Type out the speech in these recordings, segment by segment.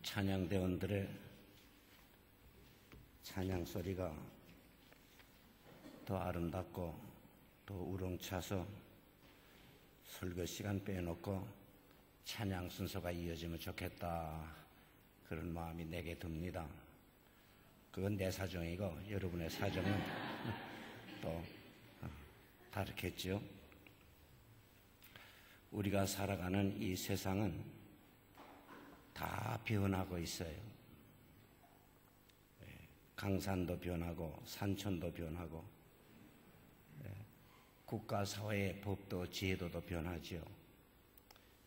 찬양대원들의 찬양 소리가 더 아름답고 더 우렁차서 설교 시간 빼놓고 찬양 순서가 이어지면 좋겠다, 그런 마음이 내게 듭니다. 그건 내 사정이고 여러분의 사정은 또 다르겠죠. 우리가 살아가는 이 세상은 다 변하고 있어요. 강산도 변하고 산천도 변하고 국가 사회의 법도 제도도 변하죠.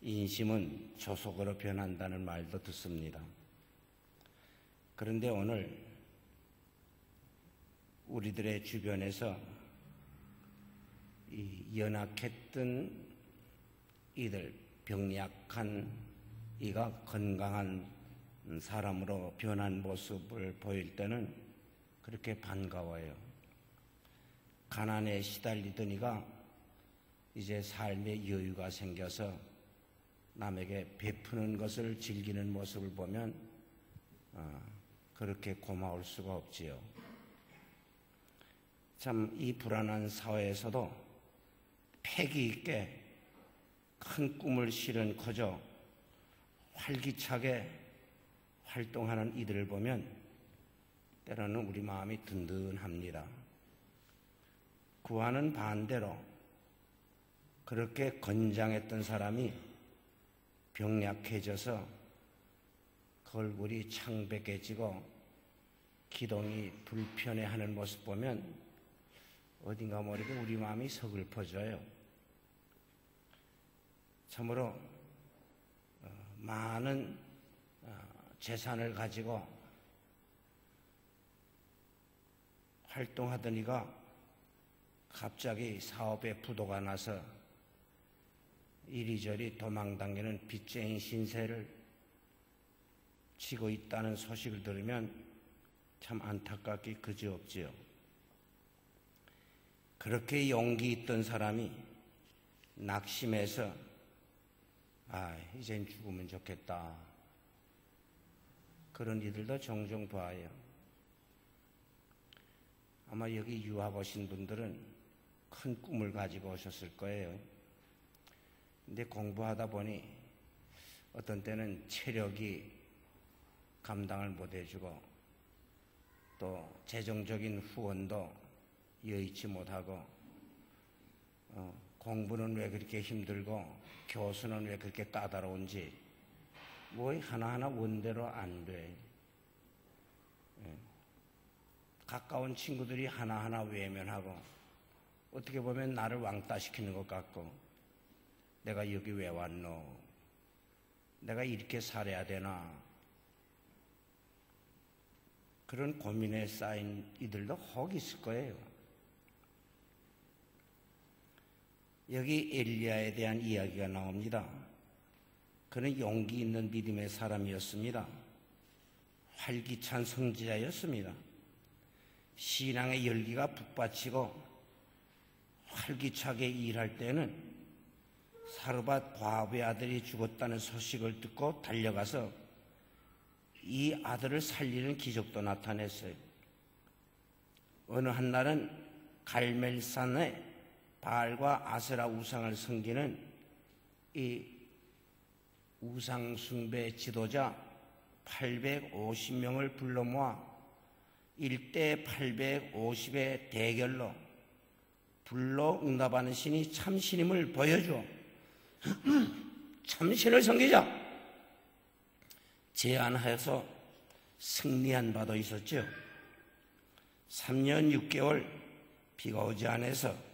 인심은 조속으로 변한다는 말도 듣습니다. 그런데 오늘 우리들의 주변에서 이 연약했던 이들, 병약한 이가 건강한 사람으로 변한 모습을 보일 때는 그렇게 반가워요. 가난에 시달리던 이가 이제 삶의 여유가 생겨서 남에게 베푸는 것을 즐기는 모습을 보면 그렇게 고마울 수가 없지요. 참 이 불안한 사회에서도 패기 있게 큰 꿈을 실은 커져 활기차게 활동하는 이들을 보면 때로는 우리 마음이 든든합니다. 그와는 반대로 그렇게 건장했던 사람이 병약해져서 얼굴이 창백해지고 기동이 불편해하는 모습 보면 어딘가 모르게 우리 마음이 서글퍼져요. 참으로 많은 재산을 가지고 활동하던 이가 갑자기 사업에 부도가 나서 이리저리 도망다니는 빚쟁이 신세를 지고 있다는 소식을 들으면 참 안타깝기 그지없지요. 그렇게 용기 있던 사람이 낙심해서 이젠 죽으면 좋겠다, 그런 이들도 종종 봐요. 아마 여기 유학 오신 분들은 큰 꿈을 가지고 오셨을 거예요. 근데 공부하다 보니 어떤 때는 체력이 감당을 못 해주고 또 재정적인 후원도 여의치 못하고 공부는 왜 그렇게 힘들고 교수는 왜 그렇게 까다로운지 뭐 하나하나 원대로 안 돼. 가까운 친구들이 하나하나 외면하고 어떻게 보면 나를 왕따시키는 것 같고, 내가 여기 왜 왔노? 내가 이렇게 살아야 되나? 그런 고민에 쌓인 이들도 혹 있을 거예요. 여기 엘리야에 대한 이야기가 나옵니다. 그는 용기 있는 믿음의 사람이었습니다. 활기찬 선지자였습니다. 신앙의 열기가 북받치고 활기차게 일할 때는 사르밧 과부의 아들이 죽었다는 소식을 듣고 달려가서 이 아들을 살리는 기적도 나타냈어요. 어느 한날은 갈멜산에 바알과 아세라 우상을 섬기는 이 우상 숭배 지도자 850명을 불러 모아 1대 850의 대결로 불러 응답하는 신이 참신임을 보여줘 참신을 섬기자 제안하여서 승리한 바도 있었죠. 3년 6개월 비가 오지 않아서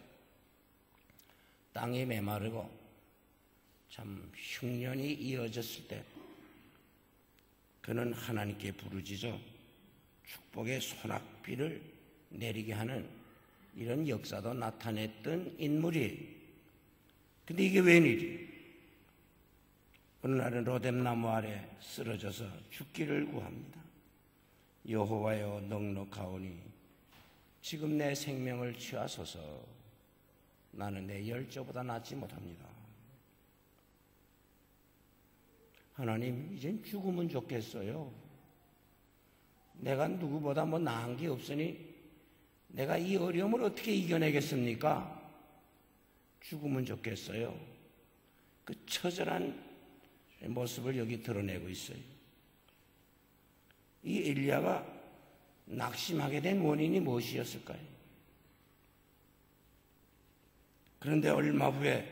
땅이 메마르고 참 흉년이 이어졌을 때 그는 하나님께 부르짖어 축복의 소낙비를 내리게 하는 이런 역사도 나타냈던 인물이에요. 근데 이게 웬일이에요? 어느 날은 로뎀나무 아래 쓰러져서 죽기를 구합니다. 여호와여, 넉넉하오니 지금 내 생명을 취하소서. 나는 내 열조보다 낫지 못합니다. 하나님, 이젠 죽으면 좋겠어요. 내가 누구보다 뭐 나은 게 없으니 내가 이 어려움을 어떻게 이겨내겠습니까? 죽으면 좋겠어요. 그 처절한 모습을 여기 드러내고 있어요. 이 엘리야가 낙심하게 된 원인이 무엇이었을까요? 그런데 얼마 후에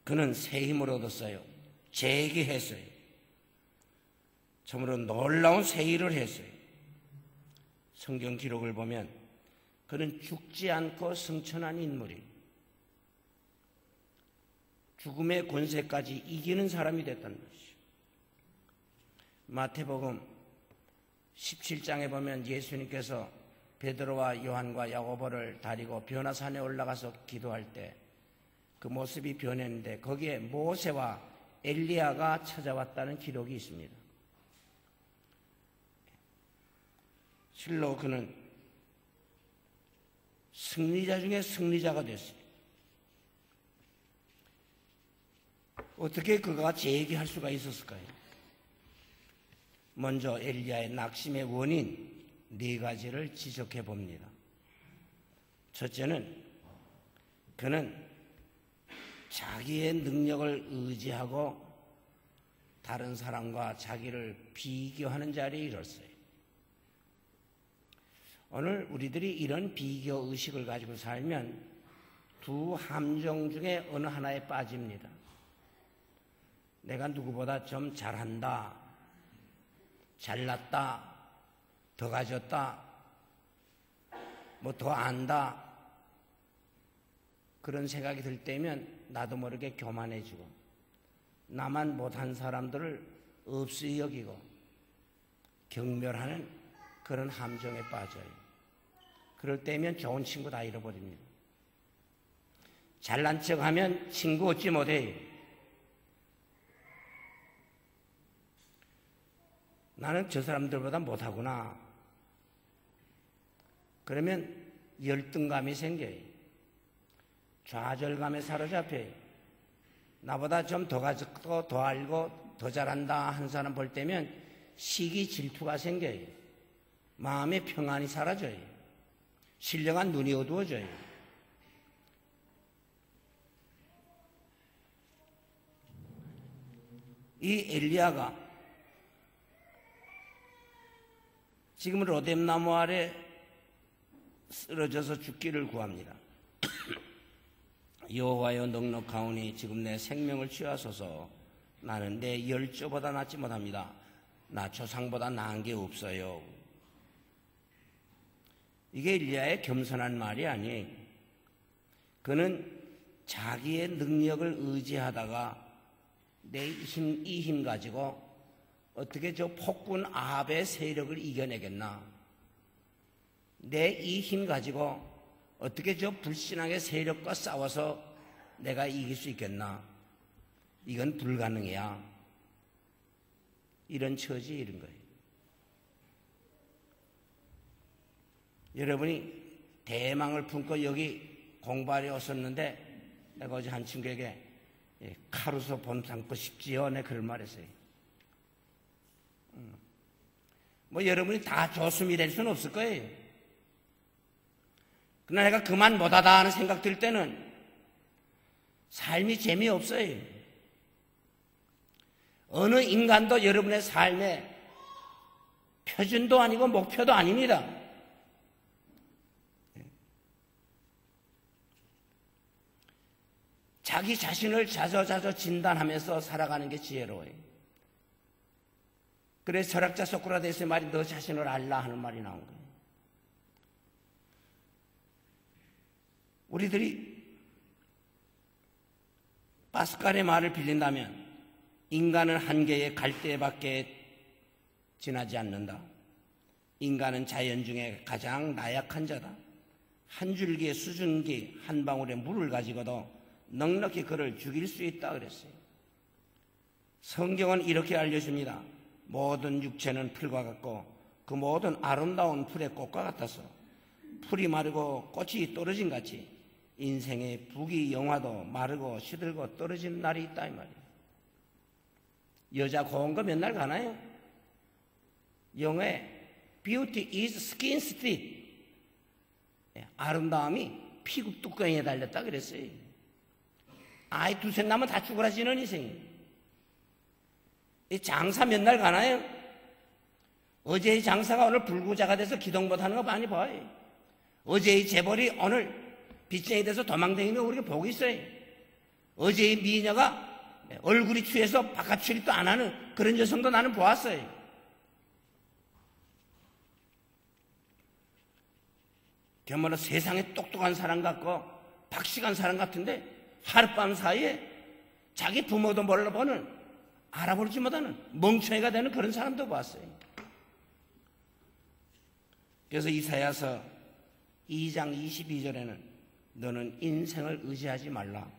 그는 새 힘을 얻었어요. 재기했어요. 참으로 놀라운 새 일을 했어요. 성경 기록을 보면 그는 죽지 않고 승천한 인물이 죽음의 권세까지 이기는 사람이 됐다는 것이죠. 마태복음 17장에 보면 예수님께서 베드로와 요한과 야고보를 다리고 변화산에 올라가서 기도할 때 그 모습이 변했는데 거기에 모세와 엘리야가 찾아왔다는 기록이 있습니다. 실로 그는 승리자 중에 승리자가 됐어요. 어떻게 그가 재기할 수가 있었을까요? 먼저 엘리야의 낙심의 원인 4가지를 지적해 봅니다. 첫째는 그는 자기의 능력을 의지하고 다른 사람과 자기를 비교하는 자리에 이뤘어요. 오늘 우리들이 이런 비교 의식을 가지고 살면 두 함정 중에 어느 하나에 빠집니다. 내가 누구보다 좀 잘한다, 잘났다, 더 가졌다, 뭐 더 안다, 그런 생각이 들 때면 나도 모르게 교만해지고 나만 못한 사람들을 없이 여기고 경멸하는 그런 함정에 빠져요. 그럴 때면 좋은 친구 다 잃어버립니다. 잘난 척하면 친구 얻지 못해요. 나는 저 사람들보다 못하구나. 그러면 열등감이 생겨요. 좌절감에 사로잡혀요. 나보다 좀 더 가졌고 더 알고 더 잘한다 하는 사람 볼 때면 시기 질투가 생겨요. 마음의 평안이 사라져요. 신령한 눈이 어두워져요. 이 엘리야가 지금 로뎀나무 아래 쓰러져서 죽기를 구합니다. 여호와여 넉넉하오니 지금 내 생명을 취하소서. 나는 내 열조보다 낫지 못합니다. 나 조상보다 나은 게 없어요. 이게 엘리야의 겸손한 말이 아니에요. 그는 자기의 능력을 의지하다가 이 힘 가지고 어떻게 저 폭군 아합의 세력을 이겨내겠나? 내 이 힘 가지고 어떻게 저 불신앙의 세력과 싸워서 내가 이길 수 있겠나? 이건 불가능이야. 이런 처지에 이른 거예요. 여러분이 대망을 품고 여기 공부하러 오셨는데 내가 어제 한 친구에게 카루소 본 삼고 싶지요? 내 그런 말 했어요. 뭐 여러분이 다 조수미 될 수는 없을 거예요. 그러나 내가 그만 못하다 하는 생각 들 때는 삶이 재미없어요. 어느 인간도 여러분의 삶의 표준도 아니고 목표도 아닙니다. 자기 자신을 자저자저 진단하면서 살아가는 게 지혜로워요. 그래서 철학자 소크라테스의 말이 너 자신을 알라 하는 말이 나온 거예요. 우리들이 파스칼의 말을 빌린다면 인간은 한계의 갈대밖에 지나지 않는다. 인간은 자연 중에 가장 나약한 자다. 한 줄기의 수증기 한 방울의 물을 가지고도 넉넉히 그를 죽일 수 있다 그랬어요. 성경은 이렇게 알려줍니다. 모든 육체는 풀과 같고 그 모든 아름다운 풀의 꽃과 같아서 풀이 마르고 꽃이 떨어진 같이 인생의 부귀 영화도 마르고 시들고 떨어지는 날이 있다 이 말이에요. 여자 고운 거 맨날 가나요? 영어에 Beauty is skin deep. 아름다움이 피부 뚜껑에 달렸다 그랬어요. 아이 두세 나면 다 죽어라지는 인생이에요. 장사 맨날 가나요? 어제의 장사가 오늘 불구자가 돼서 기동못 하는 거 많이 봐요. 어제의 재벌이 오늘 빚쟁이 돼서 도망다니는 거 우리가 보고 있어요. 어제의 미녀가 얼굴이 취해서 바깥 출입도 안 하는 그런 여성도 나는 보았어요. 정말로 세상에 똑똑한 사람 같고 박식한 사람 같은데 하룻밤 사이에 자기 부모도 몰라보는 알아보지 못하는 멍청이가 되는 그런 사람도 봤어요. 그래서 이사야서 2장 22절에는 너는 인생을 의지하지 말라.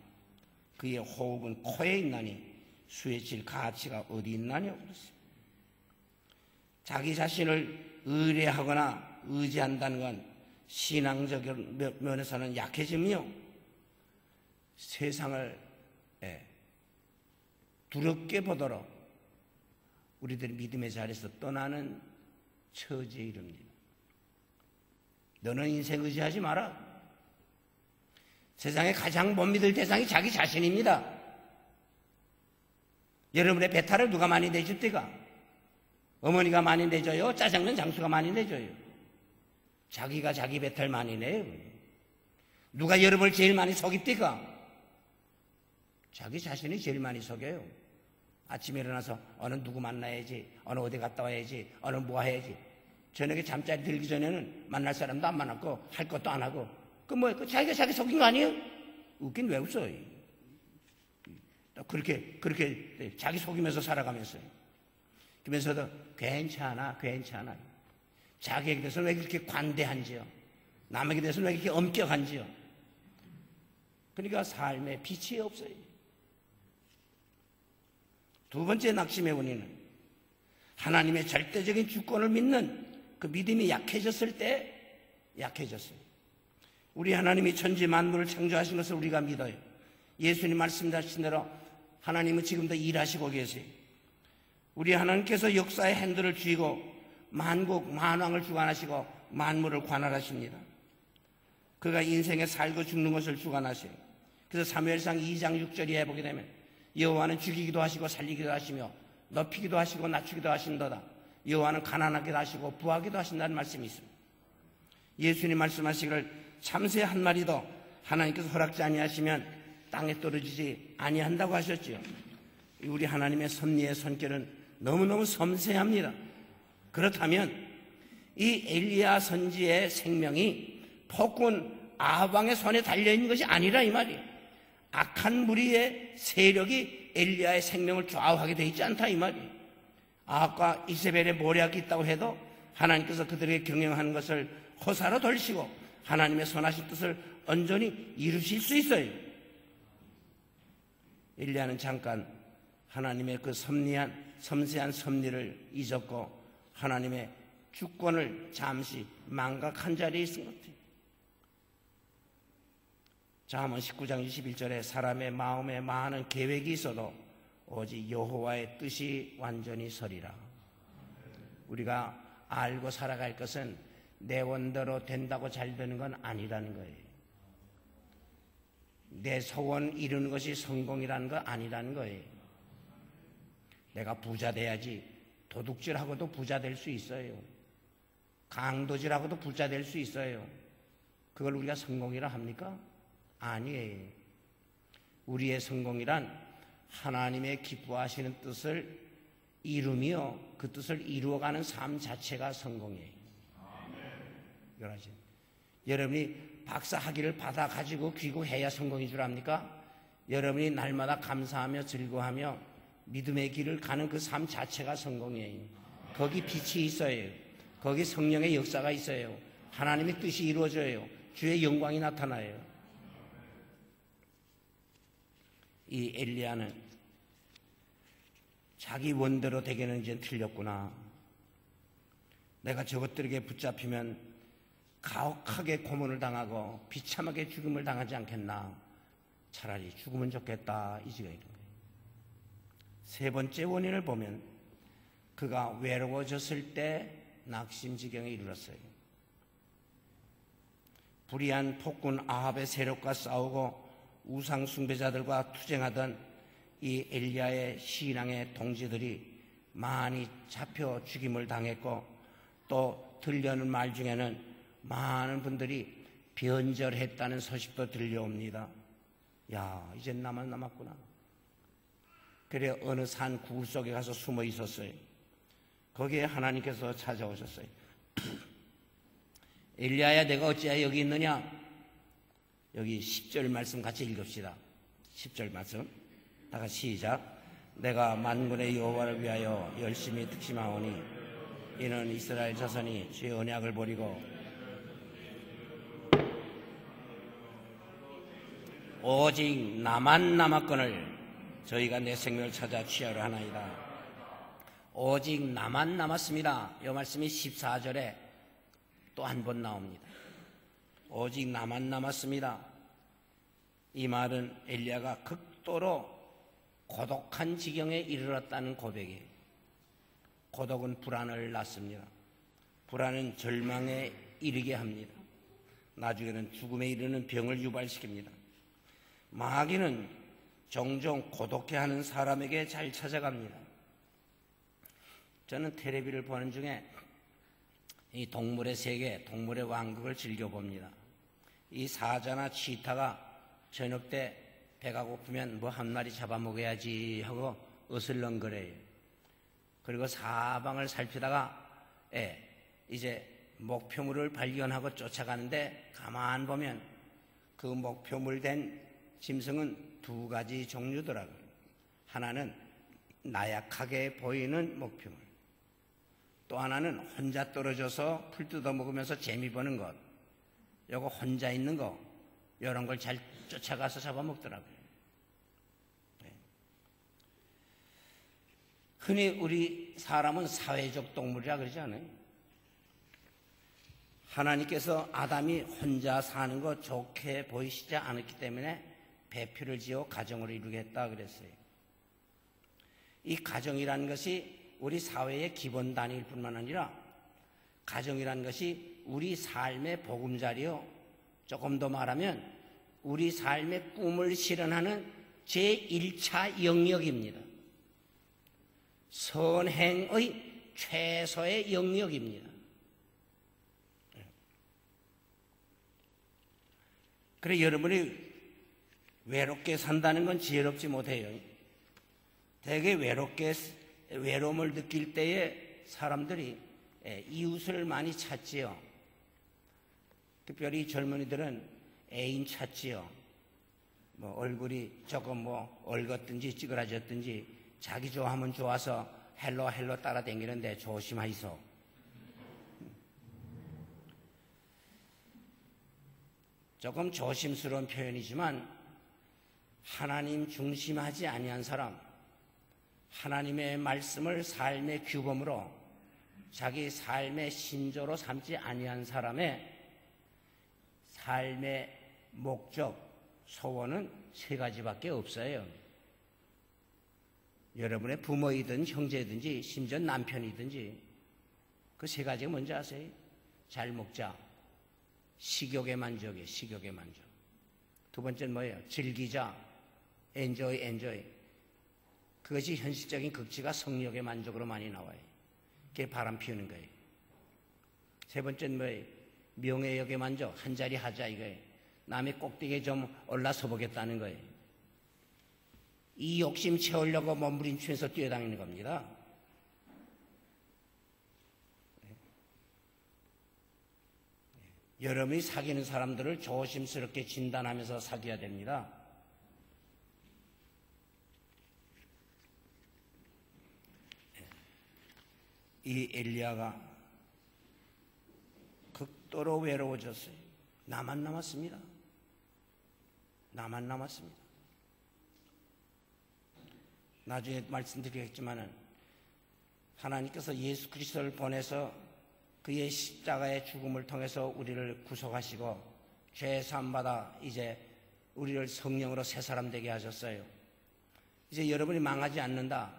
그의 호흡은 코에 있나니 수에 질 가치가 어디 있나니? 그랬어요. 자기 자신을 의뢰하거나 의지한다는 건 신앙적 면에서는 약해짐이요. 세상을 두렵게 보도록 우리들이 믿음의 자리에서 떠나는 처지에 이릅니다. 너는 인생 의지하지 마라. 세상에 가장 못 믿을 대상이 자기 자신입니다. 여러분의 배탈을 누가 많이 내줍니까? 어머니가 많이 내줘요? 짜장면 장수가 많이 내줘요? 자기가 자기 배탈 많이 내요. 누가 여러분을 제일 많이 속입니까? 자기 자신이 제일 많이 속여요. 아침에 일어나서 어느 누구 만나야지, 어느 어디 갔다 와야지, 어느 뭐 해야지. 저녁에 잠자리 들기 전에는 만날 사람도 안 만났고 할 것도 안 하고 자기가 자기 속인 거 아니에요? 웃긴 왜 웃어요? 그렇게 자기 속이면서 살아가면서요. 그러면서도 괜찮아. 자기에게 대해서는 왜 그렇게 관대한지요? 남에게 대해서는 왜 그렇게 엄격한지요? 그러니까 삶에 빛이 없어요. 두 번째 낙심의 원인은 하나님의 절대적인 주권을 믿는 그 믿음이 약해졌을 때 약해졌어요. 우리 하나님이 천지 만물을 창조하신 것을 우리가 믿어요. 예수님 말씀하신 대로 하나님은 지금도 일하시고 계세요. 우리 하나님께서 역사의 핸들을 쥐고 만국 만왕을 주관하시고 만물을 관할하십니다. 그가 인생에 살고 죽는 것을 주관하세요. 그래서 사무엘상 2장 6절에 보게 되면 여호와는 죽이기도 하시고 살리기도 하시며 높이기도 하시고 낮추기도 하신도다. 여호와는 가난하기도 하시고 부하기도 하신다는 말씀이 있습니다. 예수님 말씀하시기를 참새 한 마리도 하나님께서 허락지 아니하시면 땅에 떨어지지 아니한다고 하셨지요. 우리 하나님의 섭리의 손길은 너무너무 섬세합니다. 그렇다면 이 엘리야 선지의 생명이 폭군 아합왕의 손에 달려있는 것이 아니라 이 말이에요. 악한 무리의 세력이 엘리야의 생명을 좌우하게 되어 있지 않다 이 말이에요. 아합과 이세벨의 모략이 있다고 해도 하나님께서 그들에게 경영하는 것을 호사로 돌리시고 하나님의 선하신 뜻을 온전히 이루실 수 있어요. 엘리야는 잠깐 하나님의 그 섬세한 섭리를 잊었고 하나님의 주권을 잠시 망각한 자리에 있은 것 같아요. 잠언 19장 21절에 사람의 마음에 많은 계획이 있어도 오직 여호와의 뜻이 완전히 서리라. 우리가 알고 살아갈 것은 내 원대로 된다고 잘 되는 건 아니라는 거예요. 내 소원 이루는 것이 성공이라는 거 아니라는 거예요. 내가 부자 돼야지. 도둑질하고도 부자 될 수 있어요. 강도질하고도 부자 될 수 있어요. 그걸 우리가 성공이라 합니까? 아니에요. 우리의 성공이란 하나님의 기뻐하시는 뜻을 이루며 그 뜻을 이루어가는 삶 자체가 성공이에요. 여러분이 박사 학위를 받아 가지고 귀국해야 성공인 줄 압니까? 여러분이 날마다 감사하며 즐거워하며 믿음의 길을 가는 그 삶 자체가 성공이에요. 거기 빛이 있어요. 거기 성령의 역사가 있어요. 하나님의 뜻이 이루어져요. 주의 영광이 나타나요. 이 엘리야는 자기 원대로 되기는 이제 틀렸구나. 내가 저것들에게 붙잡히면 가혹하게 고문을 당하고 비참하게 죽음을 당하지 않겠나. 차라리 죽으면 좋겠다. 이 지가 이런 거예요. 세 번째 원인을 보면 그가 외로워졌을 때 낙심지경에 이르렀어요. 불의한 폭군 아합의 세력과 싸우고 우상 숭배자들과 투쟁하던 이 엘리야의 신앙의 동지들이 많이 잡혀 죽임을 당했고, 또 들려오는 말 중에는 많은 분들이 변절했다는 소식도 들려옵니다. 야, 이젠 나만 남았구나. 그래 어느 산 굴 속에 가서 숨어 있었어요. 거기에 하나님께서 찾아오셨어요. 엘리야야, 내가 어찌하여 여기 있느냐? 여기 10절 말씀 같이 읽읍시다. 10절 말씀 다 같이 시작. 내가 만군의 여호와를 위하여 열심히 특심하오니 이는 이스라엘 자손이 주의 언약을 버리고 오직 나만 남았거늘 저희가 내 생명을 찾아 취하려 하나이다. 오직 나만 남았습니다. 이 말씀이 14절에 또 한 번 나옵니다. 오직 나만 남았습니다. 이 말은 엘리야가 극도로 고독한 지경에 이르렀다는 고백이에요. 고독은 불안을 낳습니다. 불안은 절망에 이르게 합니다. 나중에는 죽음에 이르는 병을 유발시킵니다. 마귀는 종종 고독해하는 사람에게 잘 찾아갑니다. 저는 텔레비를 보는 중에 이 동물의 세계, 동물의 왕국을 즐겨봅니다. 이 사자나 치타가 저녁 때 배가 고프면 뭐 한 마리 잡아먹어야지 하고 어슬렁거려요. 그리고 사방을 살피다가 이제 목표물을 발견하고 쫓아가는데 가만 보면 그 목표물 된 짐승은 두 가지 종류더라고요. 하나는 나약하게 보이는 목표물, 또 하나는 혼자 떨어져서 풀 뜯어먹으면서 재미 보는 것, 요거 혼자 있는 거, 이런 걸 잘 쫓아가서 잡아먹더라고요. 흔히 우리 사람은 사회적 동물이라 그러지 않아요? 하나님께서 아담이 혼자 사는 거 좋게 보이시지 않았기 때문에 배필을 지어 가정을 이루겠다 그랬어요. 이 가정이라는 것이 우리 사회의 기본 단위일 뿐만 아니라 가정이라는 것이 우리 삶의 보금자리요, 조금 더 말하면 우리 삶의 꿈을 실현하는 제1차 영역입니다. 선행의 최소의 영역입니다. 그래 여러분이 외롭게 산다는 건 지혜롭지 못해요. 되게 외로움을 느낄 때에 사람들이 이웃을 많이 찾지요. 특별히 젊은이들은 애인 찾지요. 뭐 얼굴이 조금 뭐 얼었든지 찌그러졌든지 자기 좋아하면 좋아서 헬로 따라다니는데 조심하이소. 조금 조심스러운 표현이지만 하나님 중심하지 아니한 사람, 하나님의 말씀을 삶의 규범으로 자기 삶의 신조로 삼지 아니한 사람의 삶의 목적, 소원은 세 가지밖에 없어요. 여러분의 부모이든 형제든지 심지어 남편이든지 그 세 가지가 뭔지 아세요? 잘 먹자, 식욕의 만족이에요. 식욕의 만족. 두 번째는 뭐예요? 즐기자, 엔조이. 그것이 현실적인 극치가 성욕의 만족으로 많이 나와요. 그게 바람 피우는 거예요. 세 번째는 뭐예요? 명예욕의 만족, 한 자리 하자 이거예요. 남의 꼭대기에 좀 올라서 보겠다는 거예요. 이 욕심 채우려고 몸부림치면서 뛰어다니는 겁니다. 여러분이 사귀는 사람들을 조심스럽게 진단하면서 사귀어야 됩니다. 이 엘리야가 극도로 외로워졌어요. 나만 남았습니다. 나만 남았습니다. 나중에 말씀드리겠지만은 하나님께서 예수 그리스도를 보내서 그의 십자가의 죽음을 통해서 우리를 구속하시고 죄 사함받아 이제 우리를 성령으로 새 사람 되게 하셨어요. 이제 여러분이 망하지 않는다.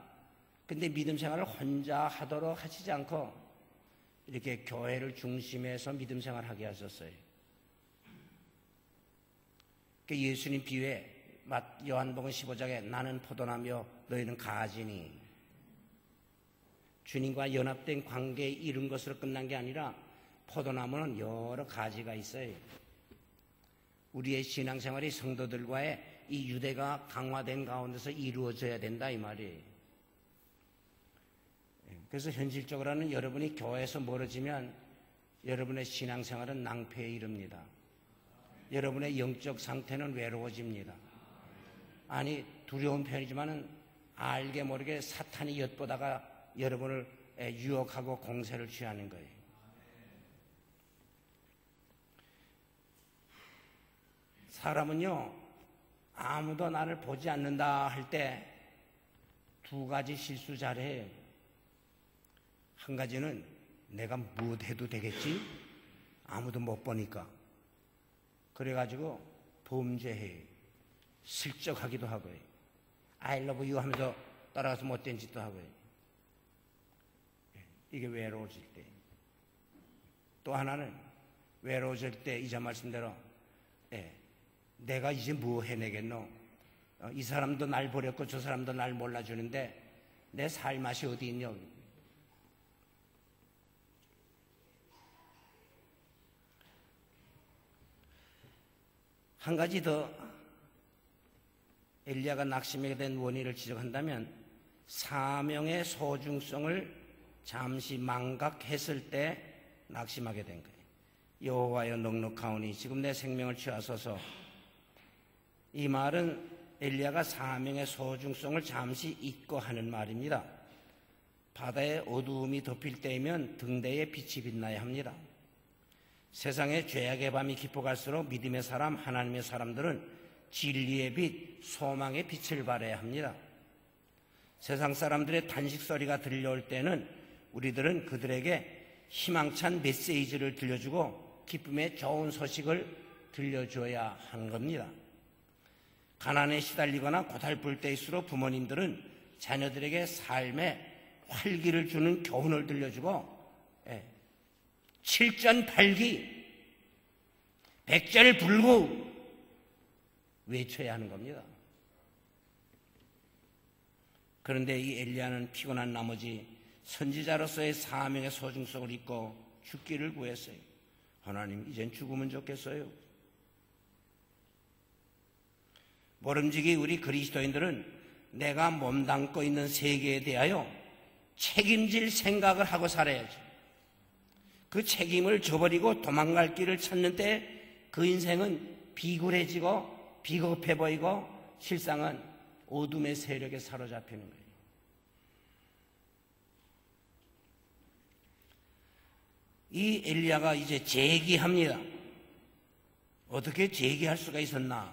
근데 믿음 생활을 혼자 하도록 하시지 않고 이렇게 교회를 중심해서 믿음 생활하게 하셨어요. 예수님 비유에 요한복음 15장에 나는 포도나무요 너희는 가지니, 주님과 연합된 관계에 이룬 것으로 끝난 게 아니라 포도나무는 여러 가지가 있어요. 우리의 신앙생활이 성도들과의 이 유대가 강화된 가운데서 이루어져야 된다 이 말이에요. 그래서 현실적으로는 여러분이 교회에서 멀어지면 여러분의 신앙생활은 낭패에 이릅니다. 여러분의 영적 상태는 외로워집니다. 아니, 두려운 편이지만은 알게 모르게 사탄이 엿보다가 여러분을 유혹하고 공세를 취하는 거예요. 사람은요, 아무도 나를 보지 않는다 할 때 두 가지 실수 잘해요. 한 가지는 내가 무엇해도 되겠지? 아무도 못 보니까. 그래가지고 범죄해요. 슬쩍하기도 하고요. I love you 하면서 따라가서 못된 짓도 하고요. 이게 외로워질 때. 또 하나는 외로워질 때 이제 말씀대로 내가 이제 뭐 해내겠노? 이 사람도 날 버렸고 저 사람도 날 몰라주는데 내 살맛이 어디 있냐? 한 가지 더 엘리야가 낙심하게 된 원인을 지적한다면 사명의 소중성을 잠시 망각했을 때 낙심하게 된 거예요. 여호와여 넉넉하오니 지금 내 생명을 취하소서. 이 말은 엘리야가 사명의 소중성을 잠시 잊고 하는 말입니다. 바다에 어두움이 덮일 때이면 등대에 빛이 빛나야 합니다. 세상의 죄악의 밤이 깊어갈수록 믿음의 사람, 하나님의 사람들은 진리의 빛, 소망의 빛을 발해야 합니다. 세상 사람들의 탄식소리가 들려올 때는 우리들은 그들에게 희망찬 메시지를 들려주고 기쁨의 좋은 소식을 들려줘야 하는 겁니다. 가난에 시달리거나 고달플 때일수록 부모님들은 자녀들에게 삶의 활기를 주는 교훈을 들려주고 칠전팔기, 백절불구 외쳐야 하는 겁니다. 그런데 이 엘리야는 피곤한 나머지 선지자로서의 사명의 소중성을 잊고 죽기를 구했어요. 하나님, 이젠 죽으면 좋겠어요. 모름지기 우리 그리스도인들은 내가 몸담고 있는 세계에 대하여 책임질 생각을 하고 살아야죠. 그 책임을 저버리고 도망갈 길을 찾는 때 그 인생은 비굴해지고 비겁해 보이고 실상은 어둠의 세력에 사로잡히는 거예요. 이 엘리야가 이제 재기합니다. 어떻게 재기할 수가 있었나?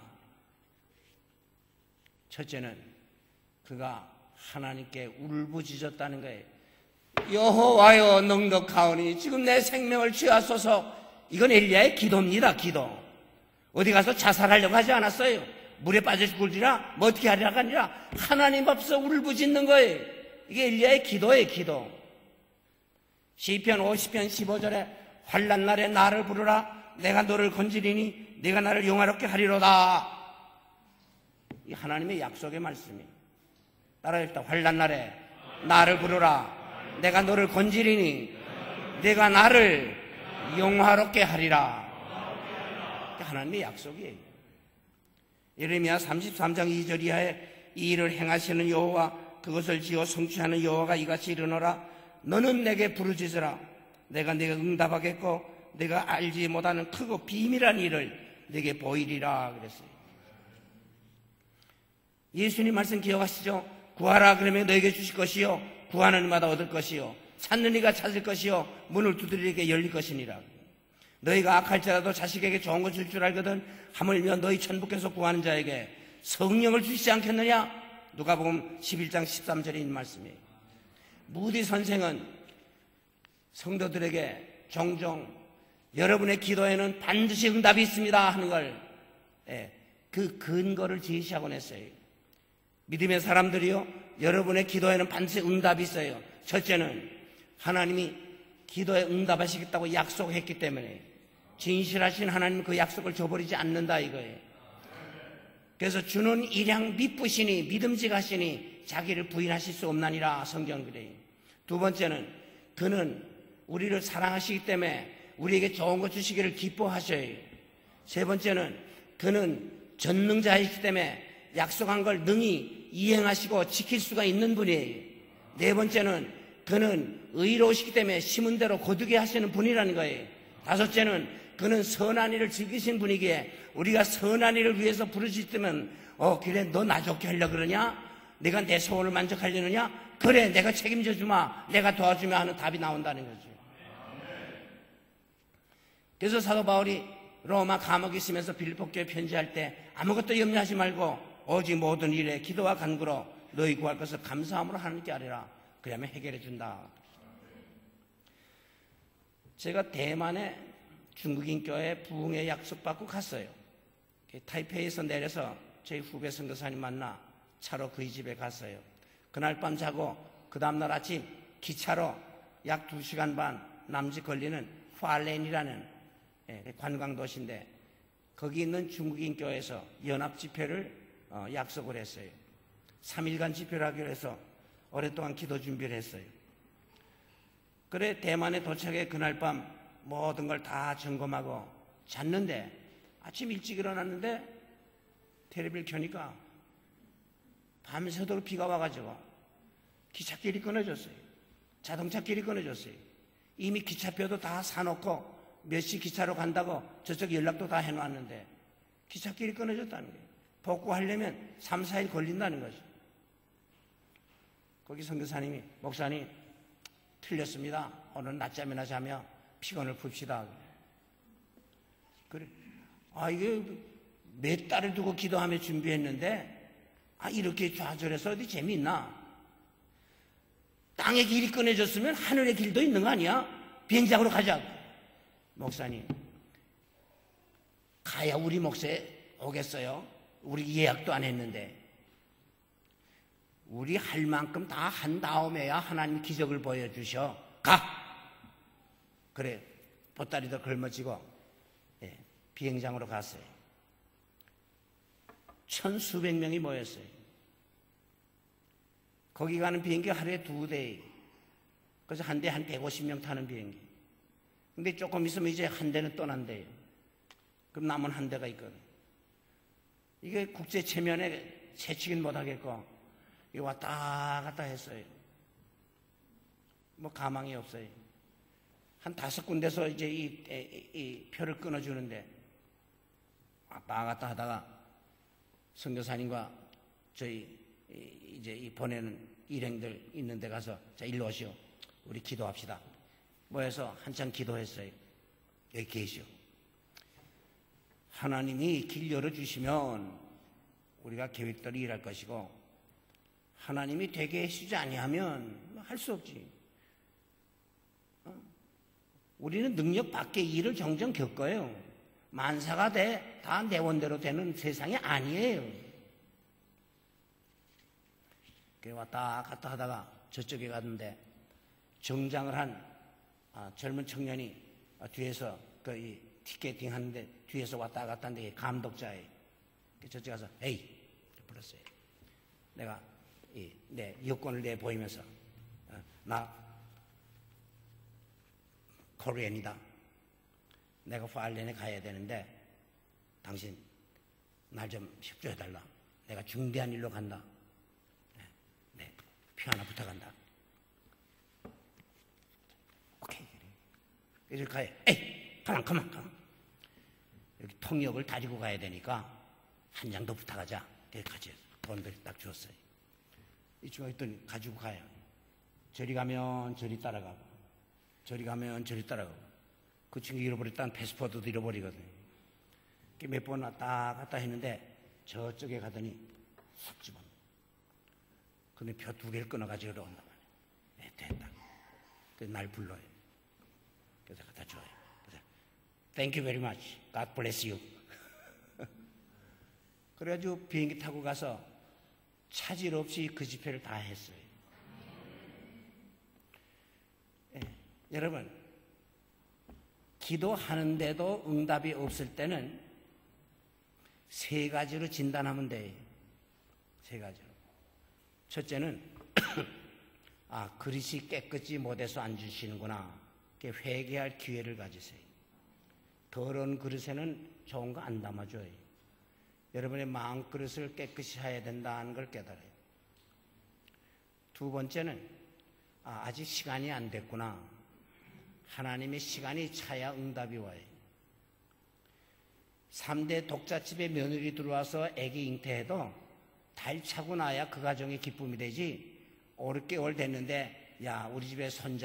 첫째는 그가 하나님께 울부짖었다는 거예요. 여호와여 넉넉하오니 지금 내 생명을 취하소서. 이건 엘리야의 기도입니다. 기도. 어디 가서 자살하려고 하지 않았어요. 물에 빠져 죽으리라 뭐 어떻게 하리라가 아니라 하나님 앞에서 울부짖는 거예요. 이게 엘리야의 기도예요. 기도. 시편 50편 15절에 환난 날에 나를 부르라 내가 너를 건지리니 네가 나를 영화롭게 하리로다. 이 하나님의 약속의 말씀이에요. 따라합시다. 환난 날에 나를 부르라 내가 너를 건지리니 네가 나를 영화롭게 하리라. 하나님의 약속이에요. 예레미야 33장 2절 이하에 이 일을 행하시는 여호와 그것을 지어 성취하는 여호와가 이같이 이르노라. 너는 내게 부르짖으라 내가 네가 응답하겠고 내가 알지 못하는 크고 비밀한 일을 네게 보이리라 그랬어요. 예수님 말씀 기억하시죠? 구하라 그러면 너에게 주실 것이요 구하는 이마다 얻을 것이요 찾는 이가 찾을 것이요 문을 두드리게 열릴 것이니라. 너희가 악할지라도 자식에게 좋은 것 줄 줄 알거든 하물며 너희 천부께서 구하는 자에게 성령을 주시지 않겠느냐? 누가복음 11장 13절에 있는 말씀이에요. 무디 선생은 성도들에게 종종 여러분의 기도에는 반드시 응답이 있습니다 하는 걸, 그 근거를 제시하곤 했어요. 믿음의 사람들이요, 여러분의 기도에는 반드시 응답이 있어요. 첫째는 하나님이 기도에 응답하시겠다고 약속했기 때문에 진실하신 하나님은 그 약속을 저버리지 않는다 이거예요. 그래서 주는 일양 미쁘시니 믿음직하시니 자기를 부인하실 수 없나니라 성경 그래요. 두 번째는 그는 우리를 사랑하시기 때문에 우리에게 좋은 것 주시기를 기뻐하셔요. 세 번째는 그는 전능자이기 때문에 약속한 걸 능히 이행하시고 지킬 수가 있는 분이에요. 네 번째는 그는 의로우시기 때문에 심은 대로 거두게 하시는 분이라는 거예요. 다섯째는 그는 선한 일을 즐기신 분이기에 우리가 선한 일을 위해서 부르짖으면 그래 너 나 좋게 하려고 그러냐? 내가 내 소원을 만족하려느냐? 그래 내가 책임져 주마, 내가 도와주마 하는 답이 나온다는 거죠. 그래서 사도 바울이 로마 감옥에 있으면서 빌립보 교회 편지할 때 아무것도 염려하지 말고 오직 모든 일에 기도와 간구로 너희 구할 것을 감사함으로 하나님께 아뢰라. 그러면 해결해 준다. 제가 대만에 중국인 교회 부흥회 약속받고 갔어요. 타이페이에서 내려서 저희 후배 선교사님 만나 차로 그의 집에 갔어요. 그날 밤 자고 그 다음날 아침 기차로 약 2시간 반 남짓 걸리는 화렌이라는 관광도시인데 거기 있는 중국인 교회에서 연합 집회를 약속을 했어요. 3일간 집회를 하기로 해서 오랫동안 기도 준비를 했어요. 그래 대만에 도착해 그날 밤 모든 걸 다 점검하고 잤는데 아침 일찍 일어났는데 텔레비를 켜니까 밤새도록 비가 와가지고 기찻길이 끊어졌어요. 자동차길이 끊어졌어요. 이미 기차표도 다 사놓고 몇 시 기차로 간다고 저쪽 연락도 다 해놨는데 기찻길이 끊어졌다는 거예요. 복구하려면 3, 4일 걸린다는 거죠. 거기 선교사님이 목사님 틀렸습니다. 오늘 낮잠이나 자며 피곤을 풉시다. 그래. 이게 몇 달을 두고 기도하며 준비했는데 이렇게 좌절해서 어디 재미있나? 땅의 길이 끊어졌으면 하늘의 길도 있는 거 아니야? 비행장으로 가자. 목사님 가야 우리 몫에 오겠어요? 우리 예약도 안 했는데. 우리 할 만큼 다 한 다음에야 하나님 기적을 보여주셔. 가! 그래 보따리도 걸머쥐고 비행장으로 갔어요. 천수백 명이 모였어요. 거기 가는 비행기 하루에 2대. 그래서 한 대 한 150명 타는 비행기. 근데 조금 있으면 이제 한 대는 떠난대요. 그럼 남은 한 대가 있거든. 이게 국제 체면에 채치긴 못하겠고 이거 왔다 갔다 했어요. 뭐 가망이 없어요. 한 5군데서 이제 이 표를 끊어주는데 왔다 갔다 하다가 선교사님과 저희 이제 이 보내는 일행들 있는 데 가서 자 일로 오시오. 우리 기도합시다. 모여서 한참 기도했어요. 여기 계시오. 하나님이 길 열어주시면 우리가 계획대로 일할 것이고 하나님이 되게 해주지 아니하면 할 수 없지. 우리는 능력 밖의 일을 종종 겪어요. 만사가 돼 다 내 원대로 되는 세상이 아니에요. 그래 왔다 갔다 하다가 저쪽에 갔는데 정장을 한 젊은 청년이 뒤에서 그 티켓팅 하는데 뒤에서 왔다 갔다 하는데 감독자예요. 저쪽에 가서 에이 불렀어요. 내가 내 여권을 내 보이면서 나 코리안이다. 내가 파일런에 가야 되는데 당신 날 좀 협조해달라. 내가 중대한 일로 간다. 네, 표 하나 부탁한다. 오케이. 그래서 가요. 에이, 가만. 여기 통역을 다리고 가야 되니까 한 장 더 부탁하자. 그래서 같이 돈들 딱 주었어요. 이쪽에 있더니 가지고 가요. 저리 가면 저리 따라가고, 저리 가면 저리 따라가고. 그 친구 잃어버렸다는 패스포드도 잃어버리거든요. 몇 번 왔다 갔다 했는데 저쪽에 가더니 싹 집어넣어. 근데 표 2개를 끊어가지고 온단 말이에요. 됐다. 그래서 날 불러요. 그래서 다 좋아요. 그래서 Thank you very much. God bless you. 그래가지고 비행기 타고 가서 차질 없이 그 집회를 다 했어요. 예, 여러분, 기도하는데도 응답이 없을 때는 세 가지로 진단하면 돼요. 세 가지로. 첫째는 그릇이 깨끗이 못해서 안 주시는구나. 회개할 기회를 가지세요. 더러운 그릇에는 좋은 거 안 담아줘요. 여러분의 마음 그릇을 깨끗이 해야 된다는 걸 깨달아요. 두 번째는 아직 시간이 안 됐구나. 하나님의 시간이 차야 응답이 와요. 3대 독자집에 며느리 들어와서 아기 잉태해도 달 차고 나야 그 가정의 기쁨이 되지. 5개월 됐는데 야 우리 집에 선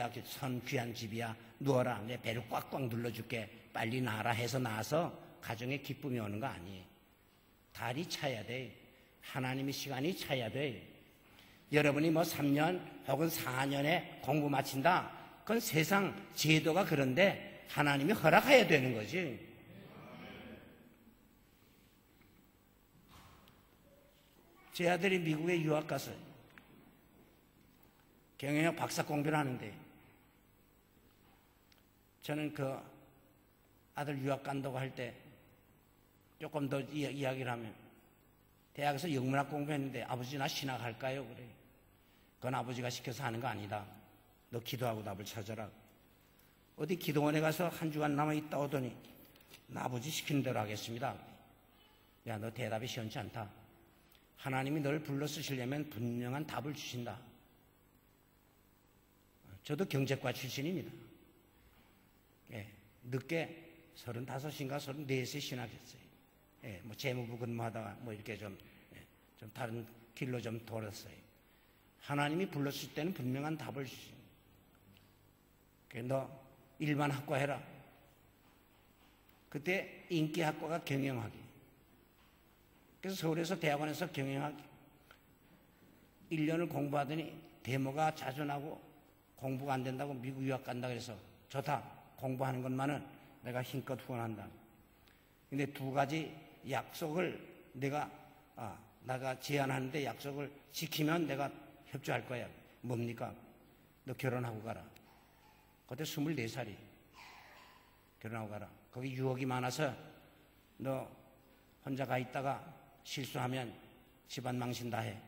귀한 집이야. 누워라. 내 배를 꽉꽉 눌러줄게. 빨리 나라 해서 나와서 가정의 기쁨이 오는 거 아니에요. 달이 차야 돼. 하나님의 시간이 차야 돼. 여러분이 3년 혹은 4년에 공부 마친다. 그건 세상 제도가 그런데 하나님이 허락해야 되는 거지. 제 아들이 미국에 유학 갔어요. 경영학 박사 공부를 하는데 저는 그 아들 유학 간다고 할 때 조금 더 이야기를 하면 대학에서 영문학 공부했는데 아버지 나 신학할까요? 그래. 그건 아버지가 시켜서 하는 거 아니다. 너 기도하고 답을 찾아라. 어디 기도원에 가서 한 주간 남아있다 오더니 나 아버지 시키는 대로 하겠습니다. 야, 너 대답이 시원치 않다. 하나님이 널 불러 쓰시려면 분명한 답을 주신다. 저도 경제과 출신입니다. 예, 늦게 35인가 34세 신학했어요. 예, 재무부 근무하다가 이렇게 좀 다른 길로 좀 돌았어요. 하나님이 불렀을 때는 분명한 답을 주십니다. 너 일반 학과 해라. 그때 인기 학과가 경영학이. 그래서 서울에서 대학원에서 경영학 1년을 공부하더니 데모가 자주 나고 공부가 안 된다고 미국 유학 간다 그래서 좋다. 공부하는 것만은 내가 힘껏 후원한다. 근데 두 가지 약속을 내가 제안하는데 약속을 지키면 내가 협조할 거야. 뭡니까? 너 결혼하고 가라. 그때 24살이 결혼하고 가라. 거기 유혹이 많아서 너 혼자 가 있다가 실수하면 집안 망신 다 해.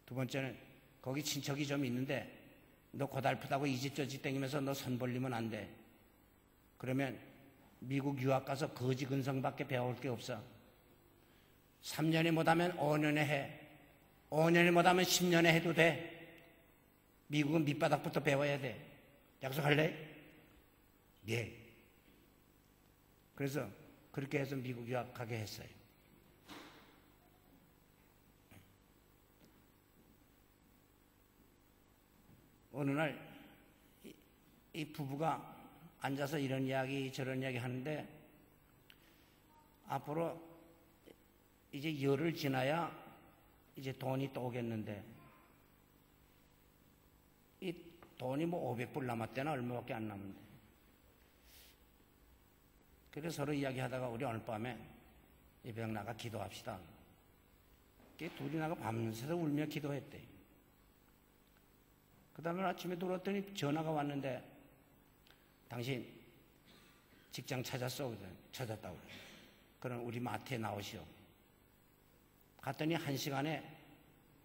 두 번째는 거기 친척이 좀 있는데 너 고달프다고 이 집 저 집 땡기면서 너 손 벌리면 안 돼. 그러면 미국 유학 가서 거지 근성밖에 배울 게 없어. 3년에 못하면 5년에 해. 5년에 못하면 10년에 해도 돼. 미국은 밑바닥부터 배워야 돼. 약속할래? 네. 그래서 그렇게 해서 미국 유학 가게 했어요. 어느 날 이 부부가 앉아서 이런 이야기 저런 이야기 하는데 앞으로 이제 열흘 지나야 이제 돈이 또 오겠는데 이 돈이 500불 남았대나 얼마밖에 안 남는데 그래서 서로 이야기하다가 우리 오늘 밤에 예배당 나가 기도합시다. 둘이 나가 밤새서 울며 기도했대. 그 다음에 아침에 들어왔더니 전화가 왔는데 당신 직장 찾았어? 찾았다고 그래. 그럼 우리 마트에 나오시오. 갔더니 1시간에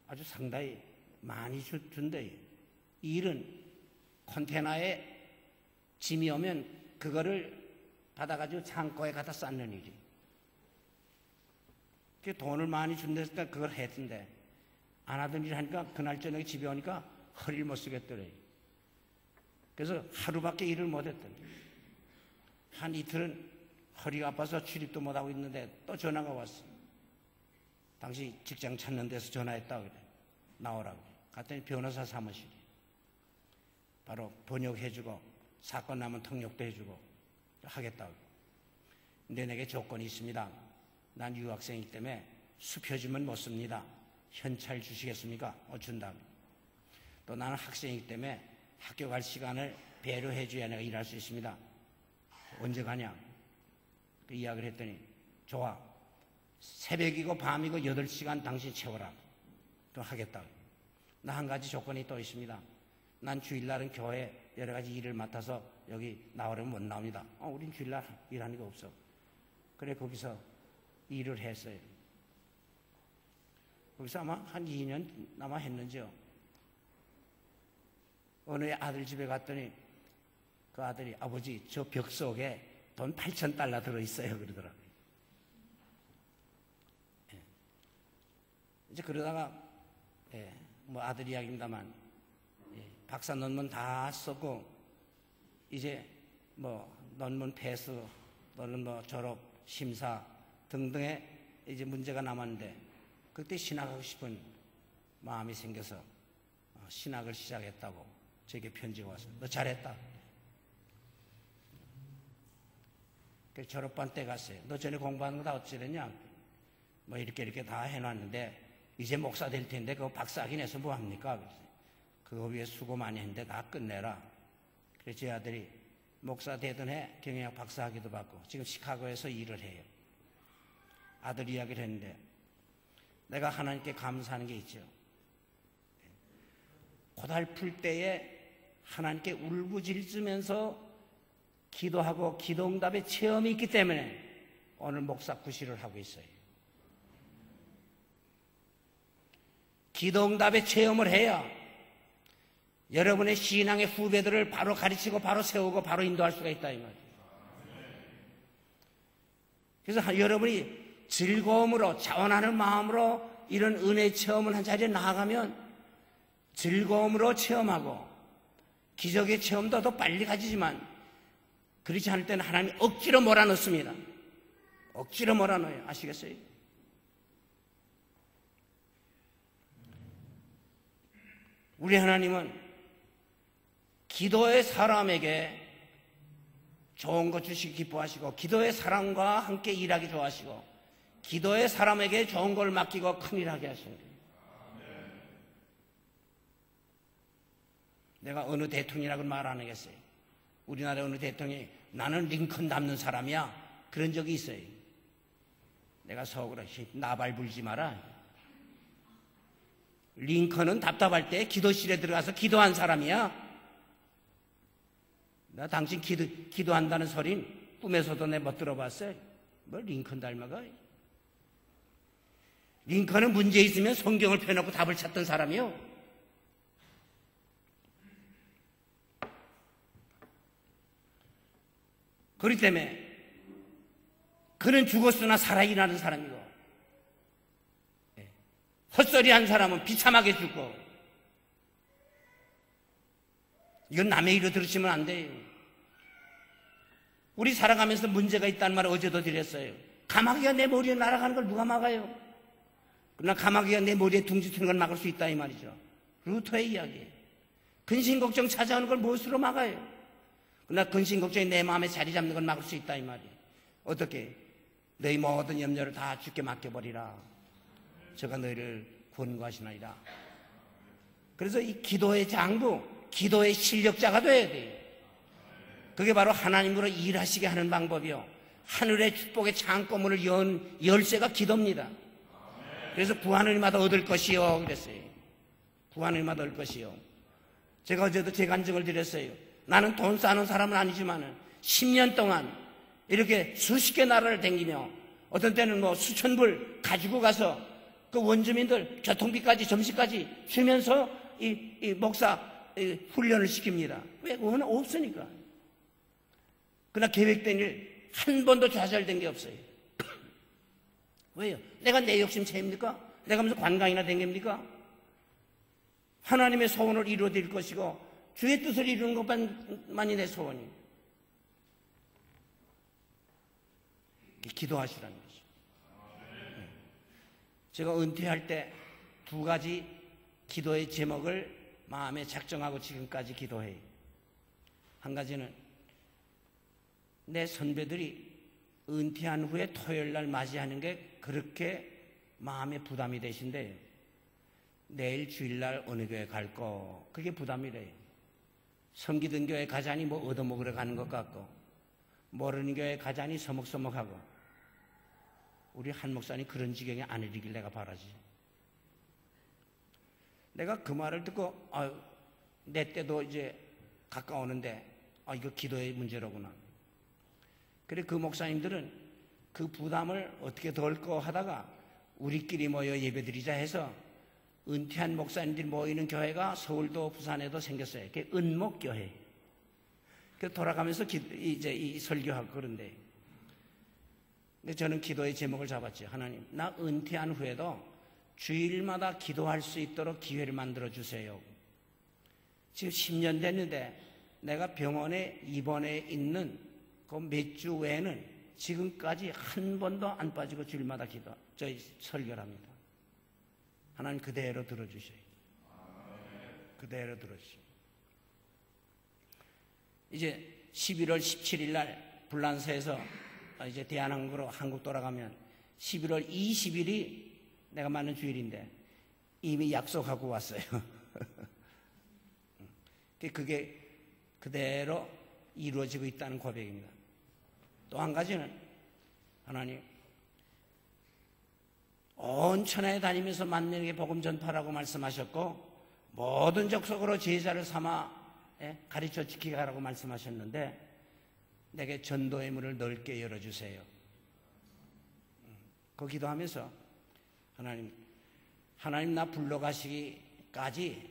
아주 상당히 많이 준대. 일은 컨테이너에 짐이 오면 그거를 받아가지고 창고에 갖다 쌓는 일이. 돈을 많이 준다니까 그걸 했던데 안 하던 일 하니까 그날 저녁에 집에 오니까 허리를 못 쓰겠더래. 그래서 하루밖에 일을 못했더니 한 이틀은 허리가 아파서 출입도 못하고 있는데 또 전화가 왔어. 당시 직장 찾는 데서 전화했다고 그래. 나오라고. 갔더니 변호사 사무실이 바로 번역해주고 사건 나면 통역도 해주고 하겠다고. 근데 내게 조건이 있습니다. 난 유학생이기 때문에 수표지면 못 씁니다. 현찰 주시겠습니까? 준다. 또 나는 학생이기 때문에 학교 갈 시간을 배려해 줘야 내가 일할 수 있습니다. 언제 가냐? 그 이야기를 했더니 좋아. 새벽이고 밤이고 8시간 당신 채워라. 또 하겠다. 나 한 가지 조건이 또 있습니다. 난 주일날은 교회 여러 가지 일을 맡아서 여기 나오려면 못 나옵니다. 우린 주일날 일하는 게 없어. 그래 거기서 일을 했어요. 거기서 아마 한 2년 남아 했는지요. 어느 아들 집에 갔더니 그 아들이 아버지 저 벽 속에 돈 $8,000 들어있어요 그러더라고요. 이제 그러다가 뭐 아들 이야기입니다만 박사 논문 다 썼고 이제 뭐 논문 패스 또는 뭐 졸업 심사 등등의 이제 문제가 남았는데 그때 신학하고 싶은 마음이 생겨서 신학을 시작했다고 제게 편지가 왔어요. 너 잘했다. 그 졸업반 때 갔어요. 너 전에 공부하는 거 다 어찌 됐냐? 뭐 이렇게 다 해놨는데 이제 목사 될 텐데 그거 박사 하긴 해서 뭐 합니까? 그랬어요. 그거 위해 수고 많이 했는데 다 끝내라. 그래서 제 아들이 목사 되던 해 경영학 박사 학위도 받고 지금 시카고에서 일을 해요. 아들 이야기를 했는데 내가 하나님께 감사하는 게 있죠. 고달플 때에 하나님께 울부짖으면서 기도하고 기도응답의 체험이 있기 때문에 오늘 목사 구실을 하고 있어요. 기도응답의 체험을 해야 여러분의 신앙의 후배들을 바로 가르치고 바로 세우고 바로 인도할 수가 있다 이 말이에요. 그래서 여러분이 즐거움으로 자원하는 마음으로 이런 은혜의 체험을 한 자리에 나아가면 즐거움으로 체험하고 기적의 체험도 더 빨리 가지지만 그렇지 않을 때는 하나님이 억지로 몰아넣습니다. 억지로 몰아넣어요. 아시겠어요? 우리 하나님은 기도의 사람에게 좋은 것 주시기 기뻐하시고 기도의 사람과 함께 일하기 좋아하시고 기도의 사람에게 좋은 걸 맡기고 큰일 하게 하십니다. 내가 어느 대통령이라고 말 안 하겠어요. 우리나라 어느 대통령이 나는 링컨 닮는 사람이야 그런 적이 있어요. 내가 속으로 나발 불지 마라. 링컨은 답답할 때 기도실에 들어가서 기도한 사람이야. 나 당신 기도한다는 소린 꿈에서도 내 못 들어봤어요. 뭐 링컨 닮아가? 링컨은 문제 있으면 성경을 펴놓고 답을 찾던 사람이요. 그렇기 때문에 그는 죽었으나 살아 일하는 사람이고 헛소리한 사람은 비참하게 죽고 이건 남의 일로 들으시면 안 돼요. 우리 살아가면서 문제가 있다는 말을 어제도 드렸어요. 가마귀가 내 머리에 날아가는 걸 누가 막아요? 그러나 가마귀가 내 머리에 둥지 트는 걸 막을 수 있다 이 말이죠. 루터의 이야기예요. 근심걱정 찾아오는 걸 무엇으로 막아요? 그러나 근심걱정이 내 마음에 자리 잡는 걸 막을 수 있다 이 말이에요. 어떻게? 너희 모든 염려를 다 주께 맡겨버리라. 제가 너희를 권고하시나이다. 그래서 이 기도의 장부, 기도의 실력자가 돼야 돼요. 그게 바로 하나님으로 일하시게 하는 방법이요. 하늘의 축복의 창고문을 연 열쇠가 기도입니다. 그래서 구하느니마다 얻을 것이요 그랬어요. 구하느니마다 얻을 것이요. 제가 어제도 제 간증을 드렸어요. 나는 돈 쌓는 사람은 아니지만 10년 동안 이렇게 수십 개 나라를 다니며 어떤 때는 뭐 수천 불 가지고 가서 그 원주민들 교통비까지 점심까지 주면서 이 목사 훈련을 시킵니다. 왜? 그건 없으니까. 그러나 계획된 일 한 번도 좌절된 게 없어요. 왜요? 내가 내 욕심 채입니까? 내가 무슨 관광이나 된 겁니까? 하나님의 소원을 이루어드릴 것이고 주의 뜻을 이루는 것만이 내 소원이에요. 기도하시라는 거죠. 제가 은퇴할 때 2가지 기도의 제목을 마음에 작정하고 지금까지 기도해요. 한 가지는 내 선배들이 은퇴한 후에 토요일날 맞이하는 게 그렇게 마음에 부담이 되신데 내일 주일날 어느 교회 갈 거 그게 부담이래요. 섬기던 교회 가자니 뭐 얻어먹으러 가는 것 같고, 모르는 교회 가자니 서먹서먹하고, 우리 한 목사님 그런 지경에 안 이르길 내가 바라지. 내가 그 말을 듣고 내 때도 이제 가까우는데 이거 기도의 문제로구나. 그래 그 목사님들은 그 부담을 어떻게 덜까 하다가 우리끼리 모여 예배드리자 해서 은퇴한 목사님들이 모이는 교회가 서울도 부산에도 생겼어요. 그게 은목교회. 그래서 돌아가면서 이제 이 설교하고 그런데, 근데 저는 기도의 제목을 잡았죠. 하나님, 나 은퇴한 후에도 주일마다 기도할 수 있도록 기회를 만들어 주세요. 지금 10년 됐는데 내가 병원에 입원해 있는 그 몇 주 외에는 지금까지 한 번도 안 빠지고 주일마다 저희 설교를 합니다. 하나님 그대로 들어주셔요. 그대로 들어주셔요. 이제 11월 17일 날 불란서에서 이제 대한항공으로 한국 돌아가면 11월 20일이 내가 맞는 주일인데 이미 약속하고 왔어요. 그게 그대로 이루어지고 있다는 고백입니다. 또 한 가지는 하나님, 온 천하에 다니면서 만민에게 복음 전파라고 말씀하셨고 모든 족속으로 제자를 삼아 가르쳐 지키게 하라고 말씀하셨는데 내게 전도의 문을 넓게 열어주세요. 그 기도하면서 하나님 나 불러가시기까지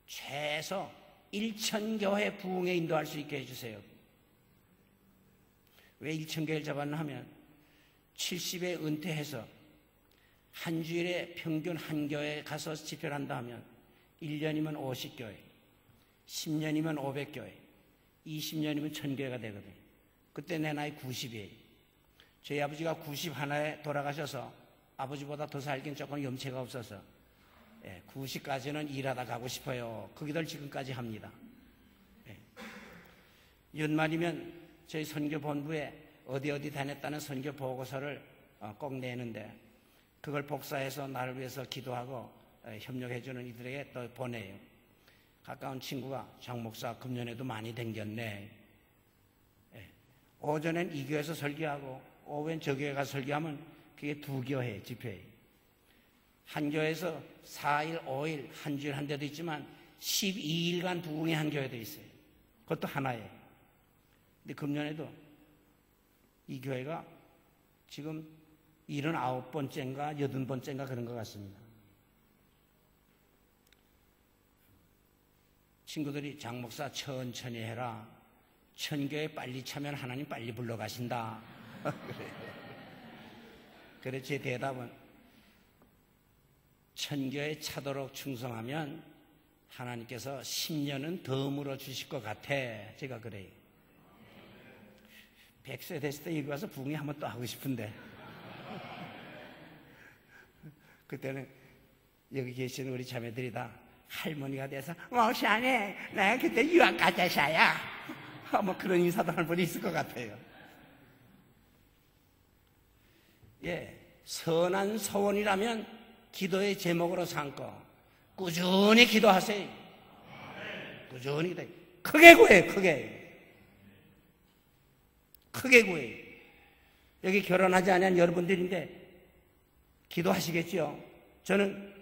최소 1,000교회 부흥에 인도할 수 있게 해주세요. 왜 1,000교회를 잡았나 하면 70에 은퇴해서 한 주일에 평균 한 교회에 가서 집회를 한다 하면 1년이면 50교회, 10년이면 500교회, 20년이면 1,000교회가 되거든요. 그때 내 나이 90이에요. 저희 아버지가 91에 돌아가셔서 아버지보다 더 살긴 조금 염치가 없어서 90까지는 일하다 가고 싶어요. 그 기도를 지금까지 합니다. 연말이면 저희 선교본부에 어디 다녔다는 선교 보고서를 꼭 내는데 그걸 복사해서 나를 위해서 기도하고 협력해주는 이들에게 또 보내요. 가까운 친구가 장 목사 금년에도 많이 댕겼네. 오전엔 이 교회에서 설교하고 오후엔 저 교회 가서 설교하면 그게 두 교회 집회예요. 한 교회에서 4일, 5일, 한 주일 한 데도 있지만 12일간 부흥의 한 교회도 있어요. 그것도 하나예요. 근데 금년에도 이 교회가 지금 79번째인가 80번째인가 그런 것 같습니다. 친구들이 장 목사 천천히 해라. 1,000교회 빨리 차면 하나님 빨리 불러가신다. 그래 제 대답은 1,000교회 차도록 충성하면 하나님께서 10년은 더 물어주실 것 같아. 제가 그래요. 100세 됐을 때 여기 와서 부흥회 한번 또 하고 싶은데 그때는 여기 계시는 우리 자매들이 다 할머니가 돼서 목사님 내가 그때 유학 가자샤야 뭐 그런 인사도 할 분이 있을 것 같아요. 선한 소원이라면 기도의 제목으로 삼고 꾸준히 기도하세요. 꾸준히 기도해요. 크게 구해요. 크게 구해요. 여기 결혼하지 않은 여러분들인데 기도하시겠죠? 저는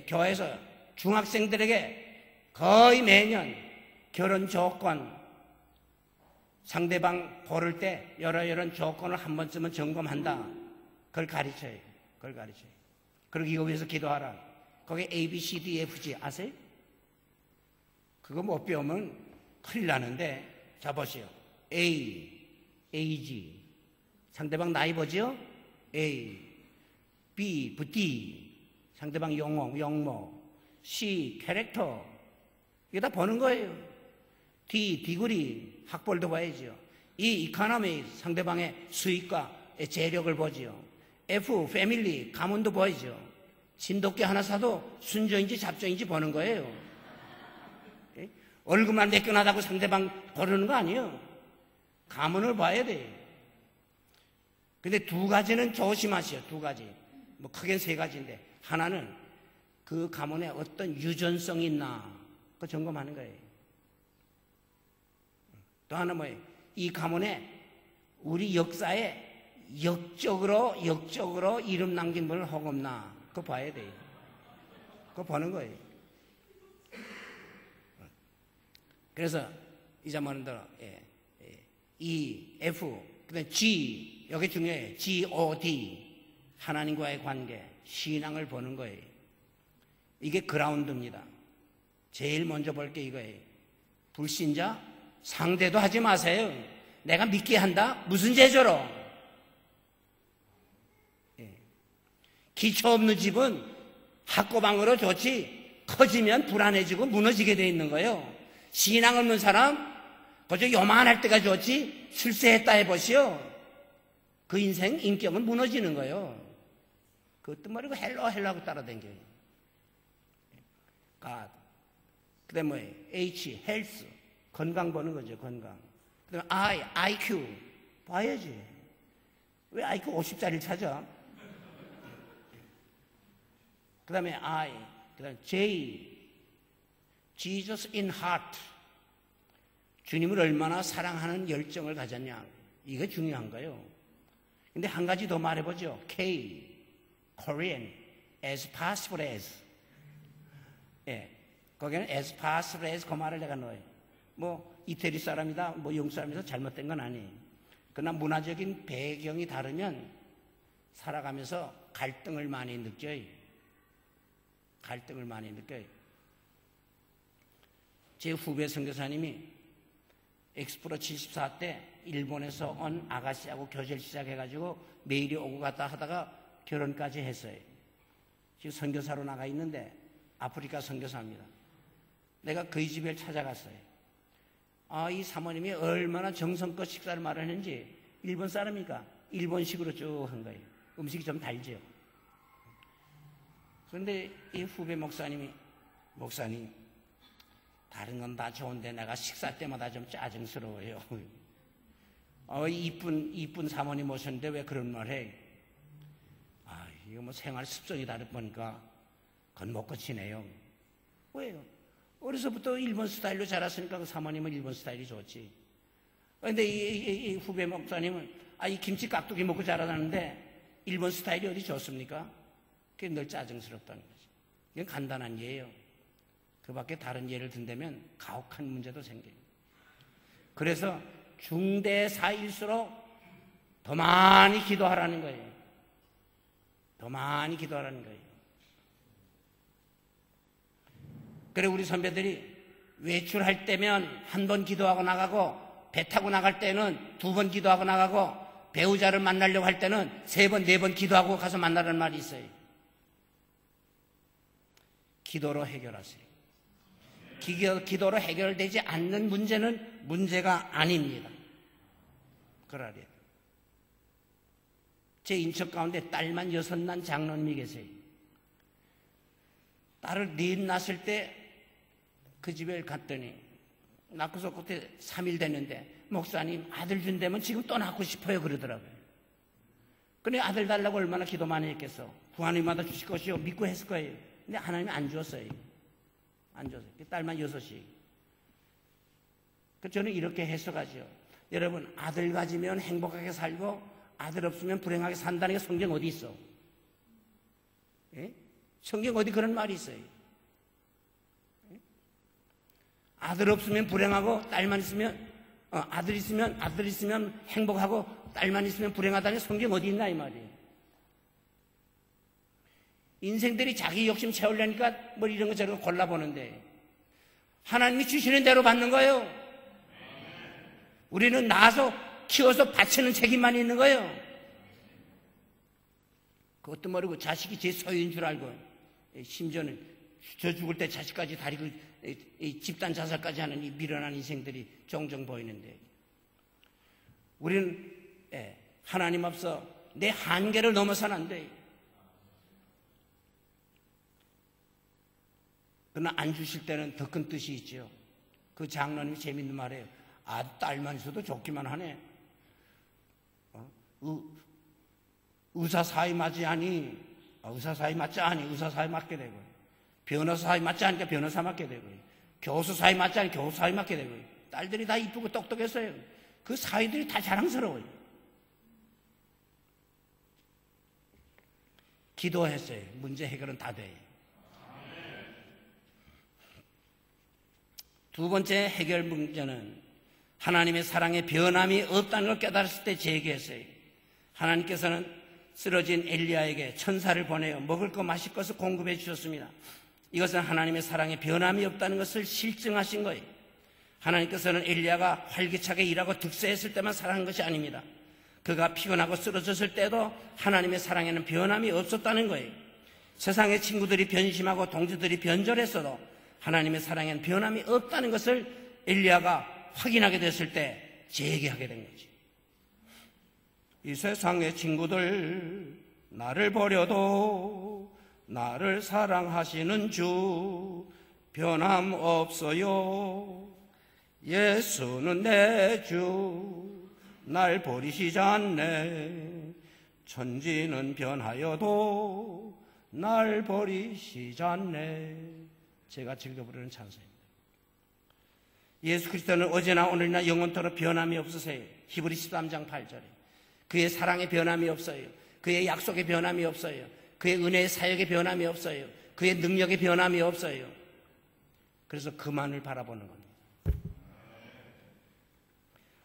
교회에서 중학생들에게 거의 매년 결혼 조건 상대방 고를 때 여러 조건을 한 번쯤은 점검한다. 그걸 가르쳐요. 그리고 이거 위해서 기도하라. 거기 A, B, C, D, F, G 아세요? 그거 못 배우면 큰일 나는데 자 보시오. A, AG 상대방 나이 보지요? A, B, D 상대방 영모 C, 캐릭터 이게 다 보는 거예요. D, 디그리 학벌도 봐야죠. E, 이코노미 상대방의 수익과 재력을 보지요. F, 패밀리 가문도 보이죠. 진돗개 하나 사도 순종인지 잡종인지 보는 거예요. 얼굴만 매끈하다고 상대방 고르는 거 아니에요. 가문을 봐야 돼. 근데 두 가지는 조심하시오. 두 가지. 뭐 크게는 세 가지인데 하나는 그 가문에 어떤 유전성이 있나 그거 점검하는 거예요. 또 하나 뭐예요? 이 가문에 우리 역사에 역적으로 이름 남긴 분을 혹 없나? 그거 봐야 돼요. 그거 보는 거예요. 그래서 이제 뭐는 대로 E, F, 그다음에 G, 여기 중요해요. G-O-D, 하나님과의 관계, 신앙을 보는 거예요. 이게 그라운드입니다. 제일 먼저 볼 게 이거예요. 불신자 상대도 하지 마세요. 내가 믿게 한다? 무슨 제조로? 기초 없는 집은 학고방으로 좋지 커지면 불안해지고 무너지게 돼 있는 거예요. 신앙 없는 사람 그저 요만할 때가 좋지 출세했다 해보시오. 그 인생 인격은 무너지는 거예요. 그것도 말이고 헬로하고 따라다녀요. 그 다음에 뭐예요? H, 헬스, 건강 보는 거죠. 건강. 그 다음에 I, IQ 봐야지. 왜 IQ 50짜리를 찾아? 그 다음에 I, 그 다음에 J, Jesus in heart. 주님을 얼마나 사랑하는 열정을 가졌냐. 이게 중요한 거예요. 근데 한 가지 더 말해보죠. K, Korean, as possible as. 예, 거기는 as possible as 그 말을 내가 넣어요. 뭐 이태리 사람이다, 뭐 영국 사람이다 잘못된 건 아니에요. 그러나 문화적인 배경이 다르면 살아가면서 갈등을 많이 느껴요. 갈등을 많이 느껴요. 제 후배 선교사님이 엑스프로 74 때 일본에서 온 아가씨하고 교제를 시작해가지고 매일이 오고 갔다 하다가 결혼까지 했어요. 지금 선교사로 나가 있는데 아프리카 선교사입니다. 내가 그의 집에 찾아갔어요. 이 사모님이 얼마나 정성껏 식사를 마련했는지. 일본 사람이니까 일본식으로 쭉 한 거예요. 음식이 좀 달죠. 그런데 이 후배 목사님 다른 건 다 좋은데 내가 식사 때마다 좀 짜증스러워요. 이쁜 사모님 오셨는데 왜 그런 말 해? 이거 뭐 생활 습성이 다르다 보니까 그건 못 고치네요. 왜요? 어려서부터 일본 스타일로 자랐으니까 그 사모님은 일본 스타일이 좋지. 그런데 이 후배 목사님은 이 김치 깍두기 먹고 자라다는데 일본 스타일이 어디 좋습니까? 그게 늘 짜증스럽다는 거지. 이건 간단한 예예요. 그 밖에 다른 예를 든다면 가혹한 문제도 생겨요. 그래서 중대사일수록 더 많이 기도하라는 거예요. 더 많이 기도하라는 거예요. 그래 우리 선배들이 외출할 때면 한 번 기도하고 나가고 배 타고 나갈 때는 2번 기도하고 나가고 배우자를 만나려고 할 때는 3번, 4번 기도하고 가서 만나라는 말이 있어요. 기도로 해결하세요. 기도로 해결되지 않는 문제는 문제가 아닙니다. 그러래요. 제 인척 가운데 딸만 6 난 장로님이 계세요. 딸을 4 낳았을 때 그 집에 갔더니 낳고서 그때 3일 됐는데 목사님 아들 준다면 지금 또 낳고 싶어요 그러더라고요. 근데 아들 달라고 얼마나 기도 많이 했겠어. 하나님마다 주실 것이요 믿고 했을 거예요. 근데 하나님이 안 주었어요. 안 줬어요. 딸만 6이. 저는 이렇게 해석하죠. 여러분 아들 가지면 행복하게 살고 아들 없으면 불행하게 산다는 게 성경 어디 있어? 예? 성경 어디 그런 말이 있어요? 예? 아들 없으면 불행하고 딸만 있으면 아들 있으면 행복하고 딸만 있으면 불행하다는 게 성경 어디 있나 이 말이에요. 인생들이 자기 욕심 채우려니까 뭐 이런 거 저런 거 골라보는데 하나님이 주시는 대로 받는 거예요. 우리는 낳아서 키워서 바치는 책임만 있는 거예요. 그것도 모르고 자식이 제 소유인 줄 알고 심지어는 저 죽을 때 자식까지 다리고 집단 자살까지 하는 이 미련한 인생들이 종종 보이는데 우리는 하나님 앞서 내 한계를 넘어서는 안 돼요. 그러나 안 주실 때는 더 큰 뜻이 있죠. 그 장로님이 재밌는 말이에요. 딸만 있어도 좋기만 하네. 의사 사이 맞지 않니? 의사 사이 맞지 않니? 의사 사이 맞게 되고 변호사 사이 맞지 않으니까 변호사 맞게 되고 교수 사이 맞지 않으니까 교수 사이 맞게 되고 딸들이 다 이쁘고 똑똑했어요. 그 사위들이 다 자랑스러워요. 기도했어요. 문제 해결은 다 돼요. 두 번째 해결 문제는 하나님의 사랑에 변함이 없다는 걸 깨달았을 때 제기했어요. 하나님께서는 쓰러진 엘리야에게 천사를 보내어 먹을 것 마실 것을 공급해 주셨습니다. 이것은 하나님의 사랑에 변함이 없다는 것을 실증하신 거예요. 하나님께서는 엘리야가 활기차게 일하고 득세했을 때만 사랑한 것이 아닙니다. 그가 피곤하고 쓰러졌을 때도 하나님의 사랑에는 변함이 없었다는 거예요. 세상의 친구들이 변심하고 동지들이 변절했어도 하나님의 사랑에는 변함이 없다는 것을 엘리야가 확인하게 됐을 때 재기하게 된 거지. 이 세상의 친구들 나를 버려도 나를 사랑하시는 주 변함없어요. 예수는 내 주 날 버리시지 않네. 천지는 변하여도 날 버리시지 않네. 제가 즐겨 부르는 찬송입니다. 예수 그리스도는 어제나 오늘이나 영원토록 변함이 없으세요. 히브리 13장 8절에 그의 사랑에 변함이 없어요. 그의 약속에 변함이 없어요. 그의 은혜의 사역에 변함이 없어요. 그의 능력에 변함이 없어요. 그래서 그만을 바라보는 겁니다.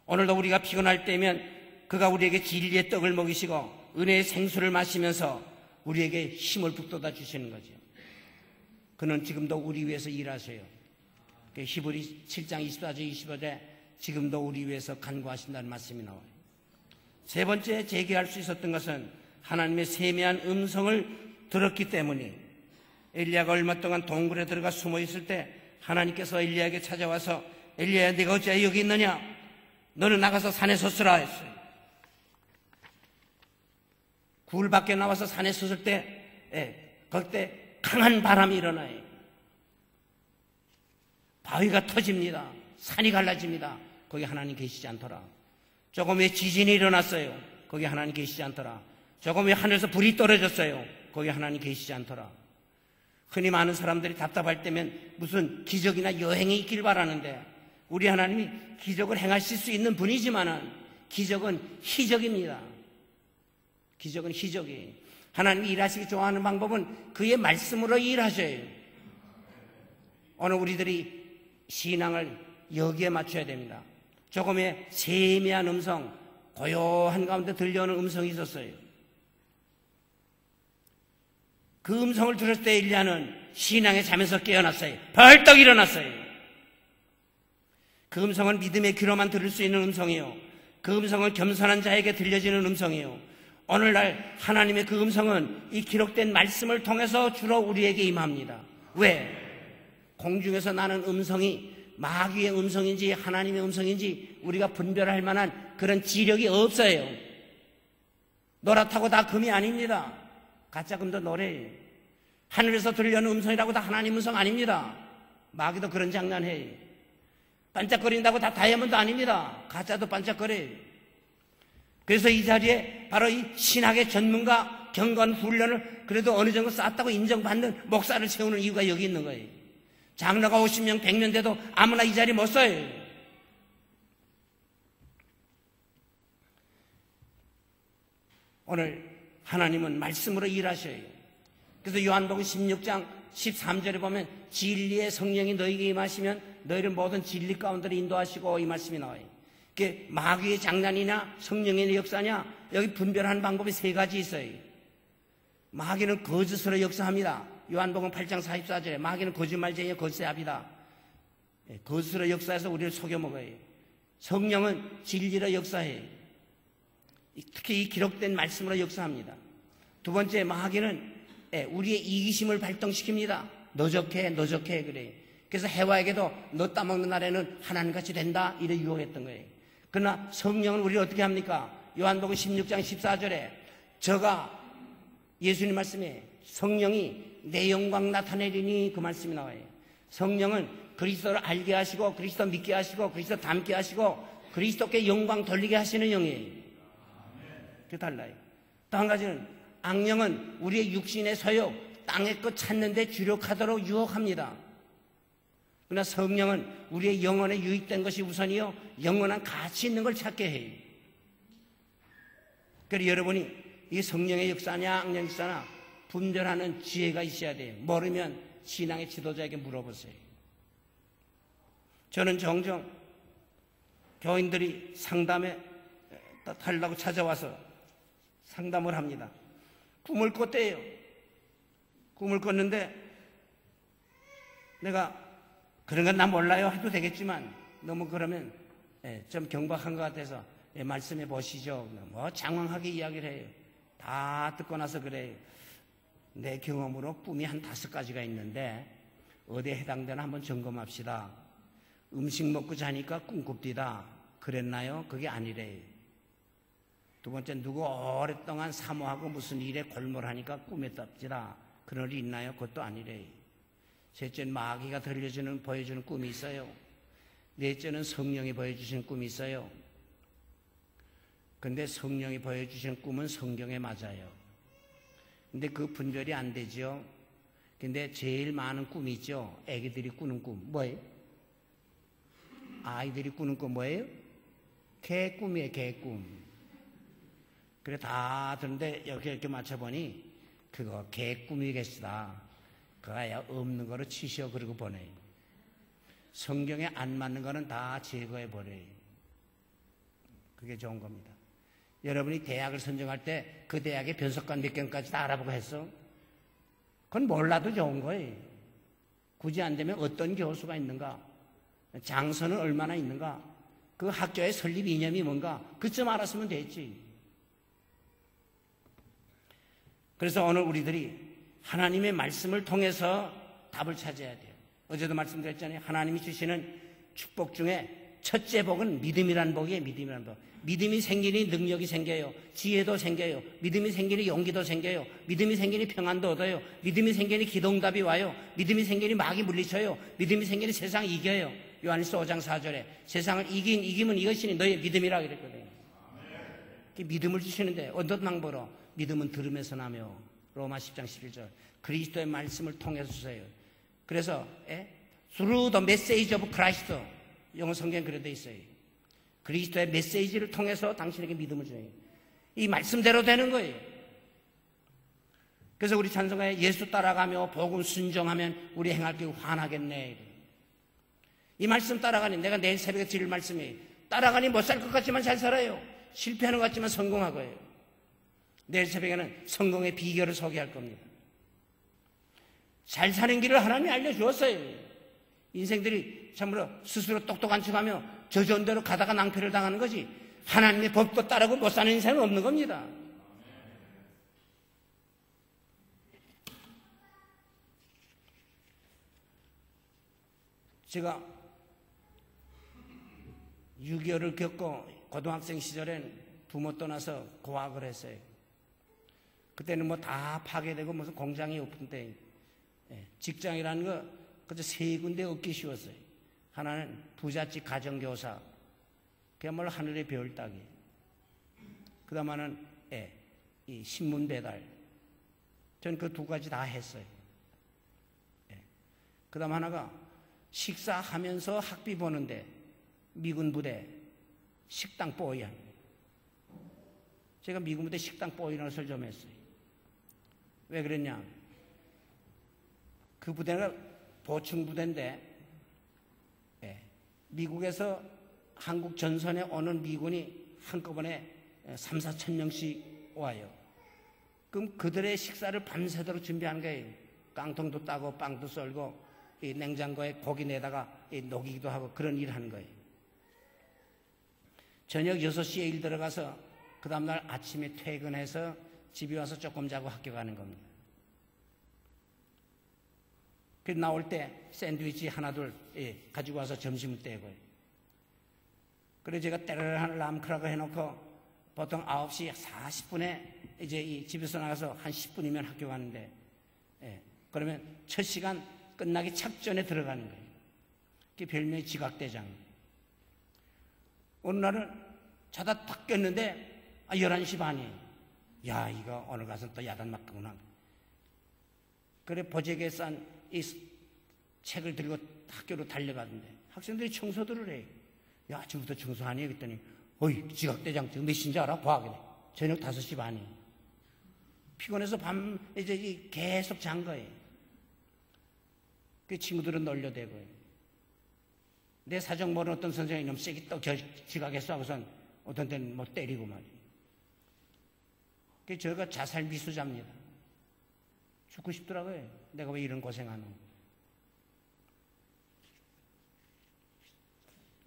오늘도 우리가 피곤할 때면 그가 우리에게 진리의 떡을 먹이시고 은혜의 생수를 마시면서 우리에게 힘을 북돋아 주시는 거죠. 그는 지금도 우리 위해서 일하세요. 히브리 7장 24절 25절에 지금도 우리 위해서 간구하신다는 말씀이 나와요. 세 번째 제기할 수 있었던 것은 하나님의 세미한 음성을 들었기 때문에 엘리야가 얼마 동안 동굴에 들어가 숨어 있을 때 하나님께서 엘리야에게 찾아와서 엘리야야 네가 어찌 여기 있느냐? 너는 나가서 산에 섰으라 했어요. 굴 밖에 나와서 산에 섰을 때 그때 강한 바람이 일어나요. 바위가 터집니다. 산이 갈라집니다. 거기 하나님 계시지 않더라. 조금 후에 지진이 일어났어요. 거기 하나님 계시지 않더라. 조금 후에 하늘에서 불이 떨어졌어요. 거기 하나님 계시지 않더라. 흔히 많은 사람들이 답답할 때면 무슨 기적이나 여행이 있길 바라는데 우리 하나님이 기적을 행하실 수 있는 분이지만은 기적은 희적입니다. 기적은 희적이에요. 하나님이 일하시기 좋아하는 방법은 그의 말씀으로 일하셔요. 오늘 우리들이 신앙을 여기에 맞춰야 됩니다. 조금의 세미한 음성, 고요한 가운데 들려오는 음성이 있었어요. 그 음성을 들었을 때 엘리야는 신앙의 잠에서 깨어났어요. 벌떡 일어났어요. 그 음성은 믿음의 귀로만 들을 수 있는 음성이에요. 그 음성은 겸손한 자에게 들려지는 음성이에요. 오늘날 하나님의 그 음성은 이 기록된 말씀을 통해서 주로 우리에게 임합니다. 왜? 공중에서 나는 음성이 마귀의 음성인지 하나님의 음성인지 우리가 분별할 만한 그런 지력이 없어요. 노랗다고 다 금이 아닙니다. 가짜 금도 노래예요. 하늘에서 들려오는 음성이라고 다 하나님 음성 아닙니다. 마귀도 그런 장난해요. 반짝거린다고 다 다이아몬드 아닙니다. 가짜도 반짝거려요. 그래서 이 자리에 바로 이 신학의 전문가 경건 훈련을 그래도 어느 정도 쌓았다고 인정받는 목사를 세우는 이유가 여기 있는 거예요. 장로가 50명 100명 돼도 아무나 이 자리 못 써요. 오늘 하나님은 말씀으로 일하셔요. 그래서 요한복음 16장 13절에 보면 진리의 성령이 너희에게 임하시면 너희를 모든 진리 가운데로 인도하시고 이 말씀이 나와요. 그게 마귀의 장난이냐 성령의 역사냐 여기 분별하는 방법이 세 가지 있어요. 마귀는 거짓으로 역사합니다. 요한복음 8장 44절에 마귀는 거짓말쟁이의 거짓의 압이다. 거짓으로 역사해서 우리를 속여먹어요. 성령은 진리로 역사해요. 특히 이 기록된 말씀으로 역사합니다. 두 번째 마귀는 우리의 이기심을 발동시킵니다. 너 좋게 그래요. 그래서 해와에게도 너 따먹는 날에는 하나님같이 된다 이래 유혹했던 거예요. 그러나 성령은 우리를 어떻게 합니까? 요한복음 16장 14절에 저가 예수님 말씀에 성령이 내 영광 나타내리니 그 말씀이 나와요. 성령은 그리스도를 알게 하시고 그리스도 믿게 하시고 그리스도 닮게 하시고 그리스도께 영광 돌리게 하시는 영이에요. 그게 달라요. 또 한 가지는 악령은 우리의 육신의 소욕 땅의 것 찾는 데 주력하도록 유혹합니다. 그러나 성령은 우리의 영혼에 유익된 것이 우선이요, 영원한 가치 있는 걸 찾게 해요. 그래서 여러분이 이 성령의 역사냐 악령 역사나 분별하는 지혜가 있어야 돼요. 모르면 신앙의 지도자에게 물어보세요. 저는 종종 교인들이 상담에 달라고 찾아와서 상담을 합니다. 꿈을 꿨대요. 꿈을 꿨는데 내가 그런 건 나 몰라요 해도 되겠지만 너무 그러면 좀 경박한 것 같아서 말씀해 보시죠. 뭐 장황하게 이야기를 해요. 다 듣고 나서 그래요. 내 경험으로 꿈이 한 5가지가 있는데 어디에 해당되나 한번 점검합시다. 음식 먹고 자니까 꿈 꿉디다. 그랬나요? 그게 아니래요. 두 번째, 누구 오랫동안 사모하고 무슨 일에 골몰하니까 꿈에 떴지다. 그런 일이 있나요? 그것도 아니래요. 셋째, 마귀가 보여주는 꿈이 있어요. 넷째는 성령이 보여주시는 꿈이 있어요. 근데 성령이 보여주시는 꿈은 성경에 맞아요. 근데 그 분별이 안 되죠. 근데 제일 많은 꿈이 있죠. 애기들이 꾸는 꿈. 뭐예요? 아이들이 꾸는 꿈 뭐예요? 개꿈이에요, 개꿈. 그래, 다 듣는데 이렇게 맞춰보니 그거 개꿈이겠다. 그거야 없는 거로 치시오 그러고 보내요. 성경에 안 맞는 거는 다 제거해버려요. 그게 좋은 겁니다. 여러분이 대학을 선정할 때 그 대학의 변석관 몇 개까지 다 알아보고 했어? 그건 몰라도 좋은 거예요. 굳이 안 되면 어떤 교수가 있는가? 장소는 얼마나 있는가? 그 학교의 설립 이념이 뭔가? 그쯤 알았으면 됐지. 그래서 오늘 우리들이 하나님의 말씀을 통해서 답을 찾아야 돼요. 어제도 말씀드렸잖아요. 하나님이 주시는 축복 중에 첫째 복은 믿음이란 복이에요. 믿음이란 복. 믿음이 생기니 능력이 생겨요. 지혜도 생겨요. 믿음이 생기니 용기도 생겨요. 믿음이 생기니 평안도 얻어요. 믿음이 생기니 기도응답이 와요. 믿음이 생기니 마귀 물리쳐요. 믿음이 생기니 세상 이겨요. 요한일서 5장 4절에 세상을 이기면 이것이니 너의 믿음이라 그랬거든요. 믿음을 주시는데 어떤 방법으로? 믿음은 들으면서 나며. 로마 10장 11절. 그리스도의 말씀을 통해서 주세요. 그래서 through the message of Christ, 영어 성경에 그래 돼 있어요. 그리스도의 메시지를 통해서 당신에게 믿음을 줘요. 이 말씀대로 되는 거예요. 그래서 우리 찬송가에 예수 따라가며 복음 순종하면 우리 행할 게 환하겠네. 이 말씀 따라가니 내가 내일 새벽에 드릴 말씀이에요. 따라가니 못 살 것 같지만 잘 살아요. 실패하는 것 같지만 성공하고요. 내일 새벽에는 성공의 비결을 소개할 겁니다. 잘 사는 길을 하나님이 알려주었어요. 인생들이 참으로 스스로 똑똑한 척하며 저전대로 가다가 낭패를 당하는 거지 하나님의 법도 따르고 못 사는 인생은 없는 겁니다. 제가 6.25를 겪고 고등학생 시절엔 부모 떠나서 고학을 했어요. 그때는 뭐 다 파괴되고 무슨 공장이 없는데 직장이라는 거 그저 3군데 얻기 쉬웠어요. 하나는 부잣집 가정교사, 그야말로 하늘의 별 따기. 그 다음 하나는 이 신문 배달. 전 그 2가지 다 했어요. 그 다음 하나가 식사하면서 학비 보는데 미군 부대 식당 뽀이야. 제가 미군 부대 식당 뽀이라는 것을 좀 했어요. 왜 그랬냐? 그 부대가 보충 부대인데 미국에서 한국 전선에 오는 미군이 한꺼번에 3, 4천 명씩 와요. 그럼 그들의 식사를 밤새도록 준비하는 거예요. 깡통도 따고 빵도 썰고 이 냉장고에 고기 내다가 녹이기도 하고 그런 일을 하는 거예요. 저녁 6시에 일 들어가서 그 다음날 아침에 퇴근해서 집에 와서 조금 자고 학교 가는 겁니다. 그래서 나올 때 샌드위치 하나 둘 가지고 와서 점심을 떼고요. 그래서 제가 때를 람크라고 해놓고 보통 9시 40분에 이제 이 집에서 나가서 한 10분이면 학교 가는데 그러면 첫 시간 끝나기 착전에 들어가는 거예요. 그게 별명이 지각대장. 어느 날은 자다 탁 깼는데 11시 반이에요. 야, 이거 오늘 가서 또 야단 맞구나. 그래 보재기에 싼 이 책을 들고 학교로 달려가던데 학생들이 청소들을 해. 야, 지금부터 청소하니? 그랬더니 어이, 지각대장증 몇 시인지 알아? 봐. 그래. 저녁 5시 반이. 피곤해서 밤 이제 계속 잔 거예요. 그 친구들은 놀려대고요. 내 사정 모르는 어떤 선생님이 너무 세게 또 지각했어 하고선 어떤 때는 뭐 때리고 말이에요. 그래서 저희가 자살 미수자입니다. 죽고 싶더라고요. 내가 왜 이런 고생하는.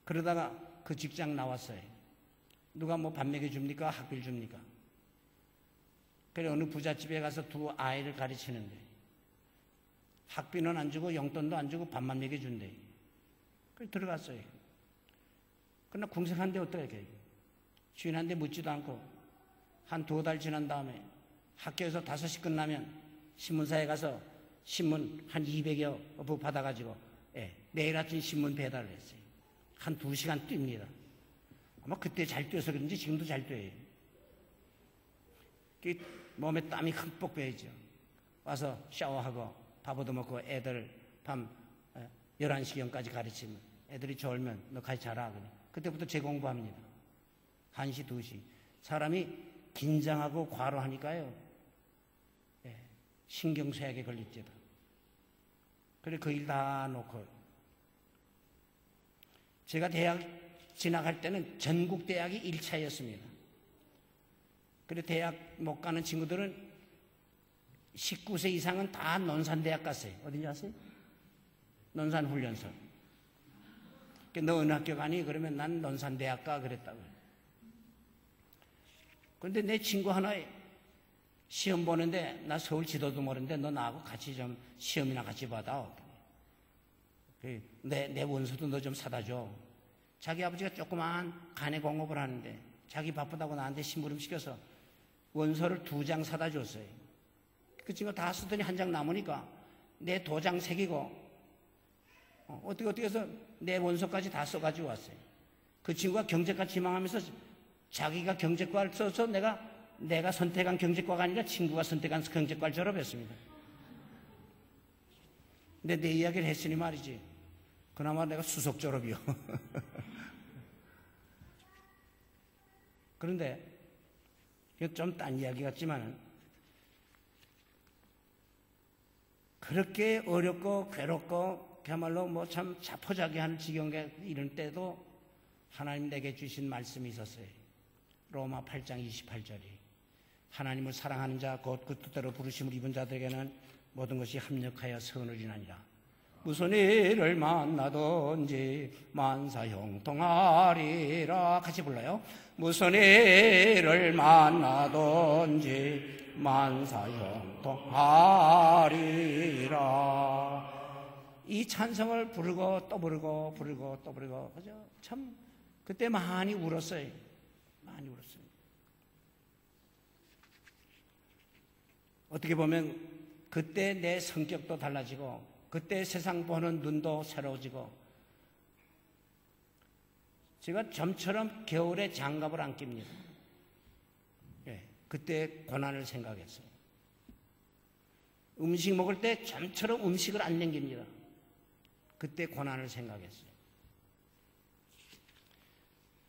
그러다가 그 직장 나왔어요. 누가 뭐 밥 먹여줍니까? 학비를 줍니까? 그래 어느 부잣집에 가서 두 아이를 가르치는데 학비는 안 주고 용돈도 안 주고 밥만 먹여준대. 그래 들어갔어요. 그러나 궁색한데 어떡해. 주인한테 묻지도 않고 한 2달 지난 다음에 학교에서 5시 끝나면 신문사에 가서 신문 한 200여 부 받아가지고 매일 아침 신문 배달을 했어요. 한 2시간 뜁니다. 아마 그때 잘 뛰어서 그런지 지금도 잘 뛰어요. 몸에 땀이 흠뻑 배이죠. 와서 샤워하고 밥 얻어먹고 애들 밤 11시경까지 가르치면 애들이 졸면 너 같이 자라. 그래. 그때부터 재공부합니다. 1시, 2시. 사람이 긴장하고 과로하니까요. 신경쇠약에 걸립니다. 그래 그 일 다 놓고 제가 대학 진학할 때는 전국 대학이 1차였습니다. 그래 대학 못 가는 친구들은 19세 이상은 다 논산대학 갔어요. 어딘지 아세요? 논산훈련소. 너 어느 학교 가니? 그러면 난 논산대학 가 그랬다고요. 그런데 내 친구 하나 시험 보는데 나 서울 지도도 모르는데 너 나하고 같이 좀 시험이나 같이 받아. 내 원서도 너 좀 사다 줘. 자기 아버지가 조그만 간에 공업을 하는데 자기 바쁘다고 나한테 심부름 시켜서 원서를 2장 사다 줬어요. 그 친구가 다 쓰더니 한 장 남으니까 내 도장 새기고 어떻게 해서 내 원서까지 다 써가지고 왔어요. 그 친구가 경제과 지망하면서 자기가 경제과를 써서 내가 선택한 경제과가 아니라 친구가 선택한 경제과를 졸업했습니다. 근데 내 이야기를 했으니 말이지. 그나마 내가 수석 졸업이요. 그런데 좀 딴 이야기 같지만 그렇게 어렵고 괴롭고 그야말로 뭐 참 자포자기한 지경에 이럴 때도 하나님 내게 주신 말씀이 있었어요. 로마 8장 28절이 하나님을 사랑하는 자 곧 그 뜻대로 부르심을 입은 자들에게는 모든 것이 합력하여 선을 이루느니라. 무슨 일을 만나든지 만사형통하리라. 같이 불러요. 무슨 일을 만나든지 만사형통하리라. 이 찬성을 부르고 또 부르고 또 부르고 그죠? 참 그때 많이 울었어요. 많이 울었어요. 어떻게 보면 그때 내 성격도 달라지고 그때 세상 보는 눈도 새로워지고 제가 점처럼 겨울에 장갑을 안 낍니다. 그때 고난을 생각했어요. 음식 먹을 때 점처럼 음식을 안 남깁니다. 그때 고난을 생각했어요.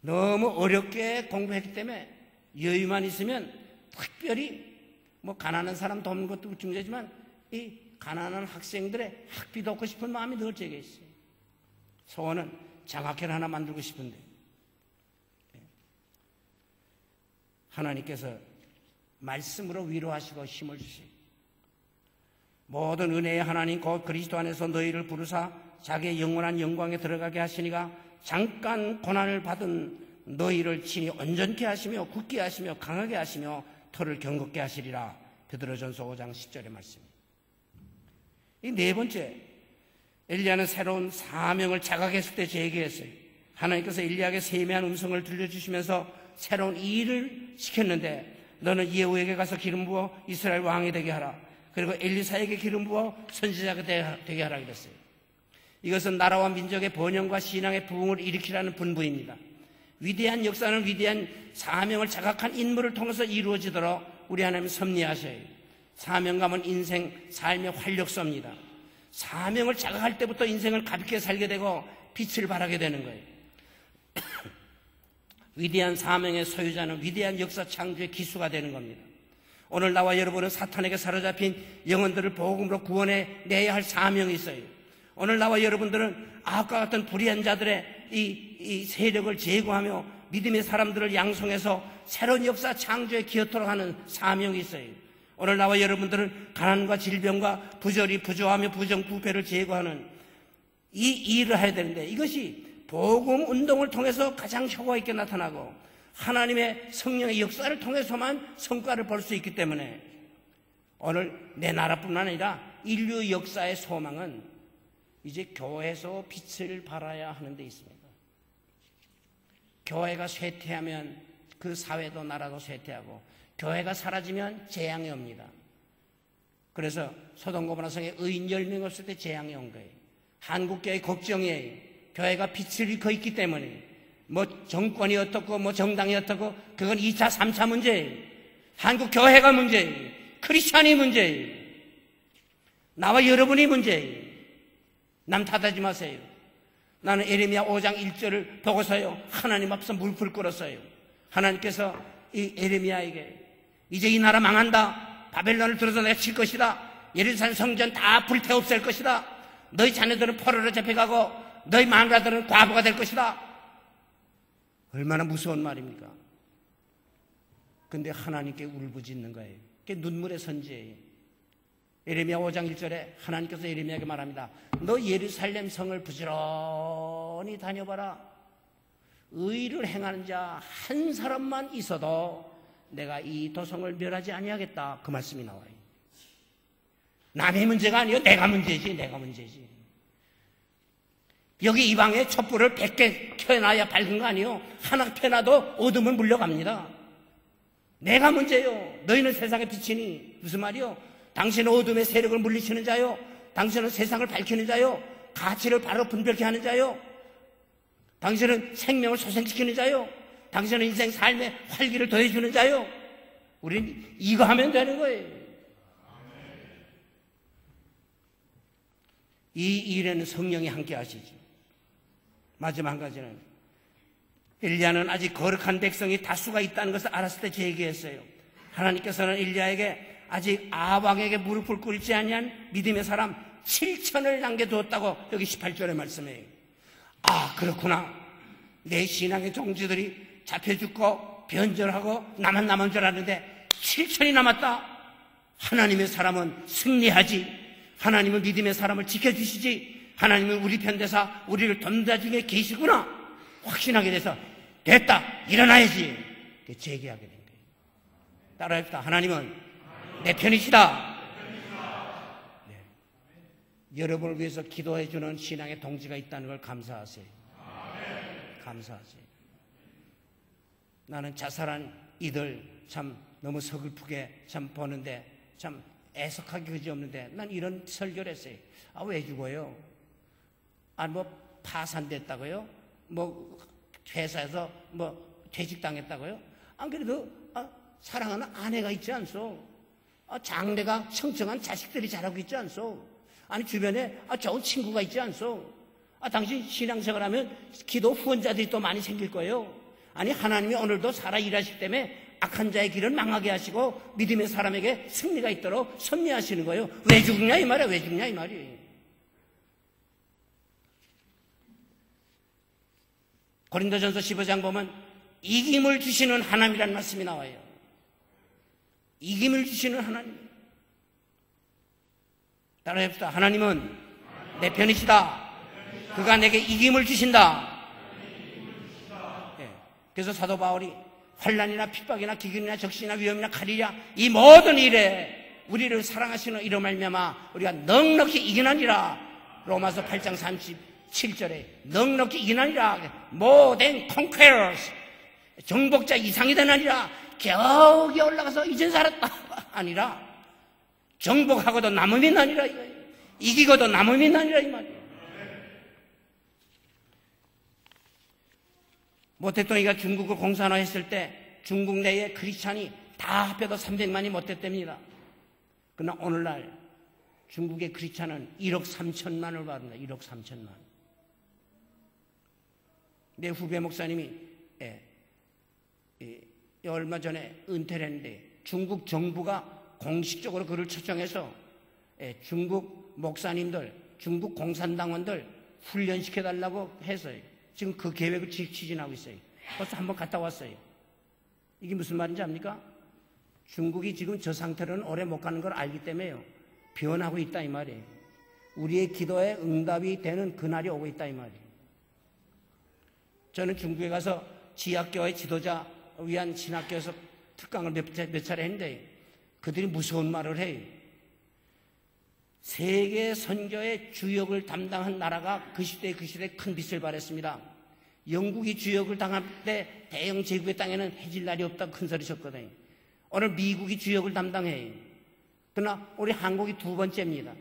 너무 어렵게 공부했기 때문에 여유만 있으면 특별히 뭐 가난한 사람 돕는 것도 중요하지만 이 가난한 학생들의 학비 돕고 싶은 마음이 늘 제게 있어요. 소원은 장학회를 하나 만들고 싶은데 하나님께서 말씀으로 위로하시고 힘을 주시고 모든 은혜의 하나님 곧 그리스도 안에서 너희를 부르사 자기의 영원한 영광에 들어가게 하시니가 잠깐 고난을 받은 너희를 친히 온전케 하시며 굳게 하시며 강하게 하시며 터를 경겁게 하시리라. 베드로전서 5장 10절의 말씀입니다. 이 네 번째, 엘리야는 새로운 사명을 자각했을 때 제기했어요. 하나님께서 엘리야에게 세미한 음성을 들려주시면서 새로운 일을 시켰는데 너는 예후에게 가서 기름 부어 이스라엘 왕이 되게 하라. 그리고 엘리사에게 기름 부어 선지자가 되게 하라 그랬어요. 이것은 나라와 민족의 번영과 신앙의 부흥을 일으키라는 분부입니다. 위대한 역사는 위대한 사명을 자각한 인물을 통해서 이루어지도록 우리 하나님 섭리하셔요. 사명감은 인생, 삶의 활력소입니다. 사명을 자각할 때부터 인생을 가볍게 살게 되고 빛을 발하게 되는 거예요. 위대한 사명의 소유자는 위대한 역사 창조의 기수가 되는 겁니다. 오늘 나와 여러분은 사탄에게 사로잡힌 영혼들을 복음으로 구원해 내야 할 사명이 있어요. 오늘 나와 여러분들은 아합과 같은 불의한 자들의 이 세력을 제거하며 믿음의 사람들을 양성해서 새로운 역사 창조에 기여토록 하는 사명이 있어요. 오늘 나와 여러분들은 가난과 질병과 부조리, 부조하며 부정부패를 제거하는 이 일을 해야 되는데, 이것이 복음 운동을 통해서 가장 효과 있게 나타나고 하나님의 성령의 역사를 통해서만 성과를 볼 수 있기 때문에 오늘 내 나라뿐만 아니라 인류 역사의 소망은 이제 교회에서 빛을 발하야 하는 데 있습니다. 교회가 쇠퇴하면 그 사회도 나라도 쇠퇴하고, 교회가 사라지면 재앙이 옵니다. 그래서 소돔 고모라 성에 의인 10명 없을 때 재앙이 온 거예요. 한국교회 걱정이에요. 교회가 빛을 잃고 있기 때문에 뭐 정권이 어떻고 뭐 정당이 어떻고 그건 2차 3차 문제예요. 한국 교회가 문제예요. 크리스찬이 문제예요. 나와 여러분이 문제예요. 남 탓하지 마세요. 나는 에레미야 5장 1절을 보고서요 하나님 앞에서 물풀 끓었어요. 하나님께서 이 에레미야에게 이제 이 나라 망한다. 바벨론을 들어서 내가 칠 것이다. 예루살렘 성전 다 불태워 없앨 것이다. 너희 자녀들은 포로로 잡혀가고 너희 마누라들은 과부가 될 것이다. 얼마나 무서운 말입니까? 근데 하나님께 울부짖는 거예요. 그게 눈물의 선지예요. 에레미야 5장 1절에 하나님께서 에레미야에게 말합니다. 너 예루살렘 성을 부지런히 다녀봐라. 의를 행하는 자 한 사람만 있어도 내가 이 도성을 멸하지 아니하겠다. 그 말씀이 나와요. 남의 문제가 아니요, 내가 문제지. 내가 문제지. 여기 이 방에 촛불을 100개 켜놔야 밝은 거 아니요, 하나 켜놔도 어둠은 물려갑니다. 내가 문제요. 너희는 세상의 빛이니. 무슨 말이요? 당신은 어둠의 세력을 물리치는 자요, 당신은 세상을 밝히는 자요, 가치를 바로 분별케 하는 자요, 당신은 생명을 소생시키는 자요, 당신은 인생 삶의 활기를 더해주는 자요. 우린 이거 하면 되는 거예요. 이 일에는 성령이 함께 하시죠. 마지막 한 가지는, 엘리야는 아직 거룩한 백성이 다수가 있다는 것을 알았을 때 제기했어요. 하나님께서는 엘리야에게 아직 아합 왕에게 무릎을 꿇지 아니한 믿음의 사람 7천을 남겨두었다고 여기 18절에 말씀해요. 아, 그렇구나. 내 신앙의 종지들이 잡혀 죽고 변절하고 나만 남은 줄 알았는데 7천이 남았다. 하나님의 사람은 승리하지. 하나님은 믿음의 사람을 지켜주시지. 하나님은 우리 편대사 우리를 돕는 중에 계시구나 확신하게 돼서 됐다, 일어나야지, 제기하게 된 거예요. 따라합시다. 하나님은 내 편이시다. 네. 여러분을 위해서 기도해 주는 신앙의 동지가 있다는 걸 감사하세요. 감사하세요. 나는 자살한 이들 참 너무 서글프게 참 보는데 참 애석하기 그지없는데 난 이런 설교를 했어요. 아, 왜 죽어요? 아, 뭐 파산됐다고요? 뭐 회사에서 뭐 퇴직당했다고요? 안 그래도 사랑하는 아내가 있지 않소? 장래가 청청한 자식들이 자라고 있지 않소? 아니 주변에 좋은 친구가 있지 않소? 당신 신앙생활하면 기도 후원자들이 또 많이 생길 거예요. 아니 하나님이 오늘도 살아 일하시기 때문에 악한 자의 길을 망하게 하시고 믿음의 사람에게 승리가 있도록 섭리하시는 거예요. 왜 죽냐 이 말이야. 왜 죽냐 이 말이에요. 고린도전서 15장 보면 이김을 주시는 하나님이라는 말씀이 나와요. 이김을 주시는 하나님. 따라해봅시다. 하나님은 내 편이시다. 그가 내게 이김을 주신다. 네. 그래서 사도 바울이 환난이나 핍박이나 기근이나 적신이나 위험이나 칼이랴 이 모든 일에 우리를 사랑하시는 이로 말미암아 우리가 넉넉히 이기나니라. 로마서 8장 37절에 넉넉히 이기나니라. More than conquerors. 정복자 이상이 되나니라. 겨우겨우 올라가서 이제 살았다 아니라 정복하고도 남음이 나니라. 이기고도 남음이 나니라 이 말이에요. 모 대통령이가 중국을 공산화했을 때 중국 내에 크리스찬이 다 합해도 300만이 못 됐답니다. 그러나 오늘날 중국의 크리스찬은 1억 3천만을 받는다. 1억 3천만. 내 후배 목사님이 얼마 전에 은퇴를 했는데 중국 정부가 공식적으로 그를 초청해서 중국 목사님들, 중국 공산당원들 훈련시켜달라고 해서 지금 그 계획을 추진하고 있어요. 벌써 한번 갔다 왔어요. 이게 무슨 말인지 압니까? 중국이 지금 저 상태로는 오래 못 가는 걸 알기 때문에요. 변하고 있다 이 말이에요. 우리의 기도에 응답이 되는 그날이 오고 있다 이 말이에요. 저는 중국에 가서 지하교회 지도자 위한 신학교에서 특강을 몇 차례 했는데 그들이 무서운 말을 해요. 세계 선교의 주역을 담당한 나라가 그 시대에 큰 빛을 발했습니다. 영국이 주역을 당할 때 대영 제국의 땅에는 해질 날이 없다고 큰 소리 쳤거든요. 오늘 미국이 주역을 담당해요. 그러나 우리 한국이 두 번째입니다.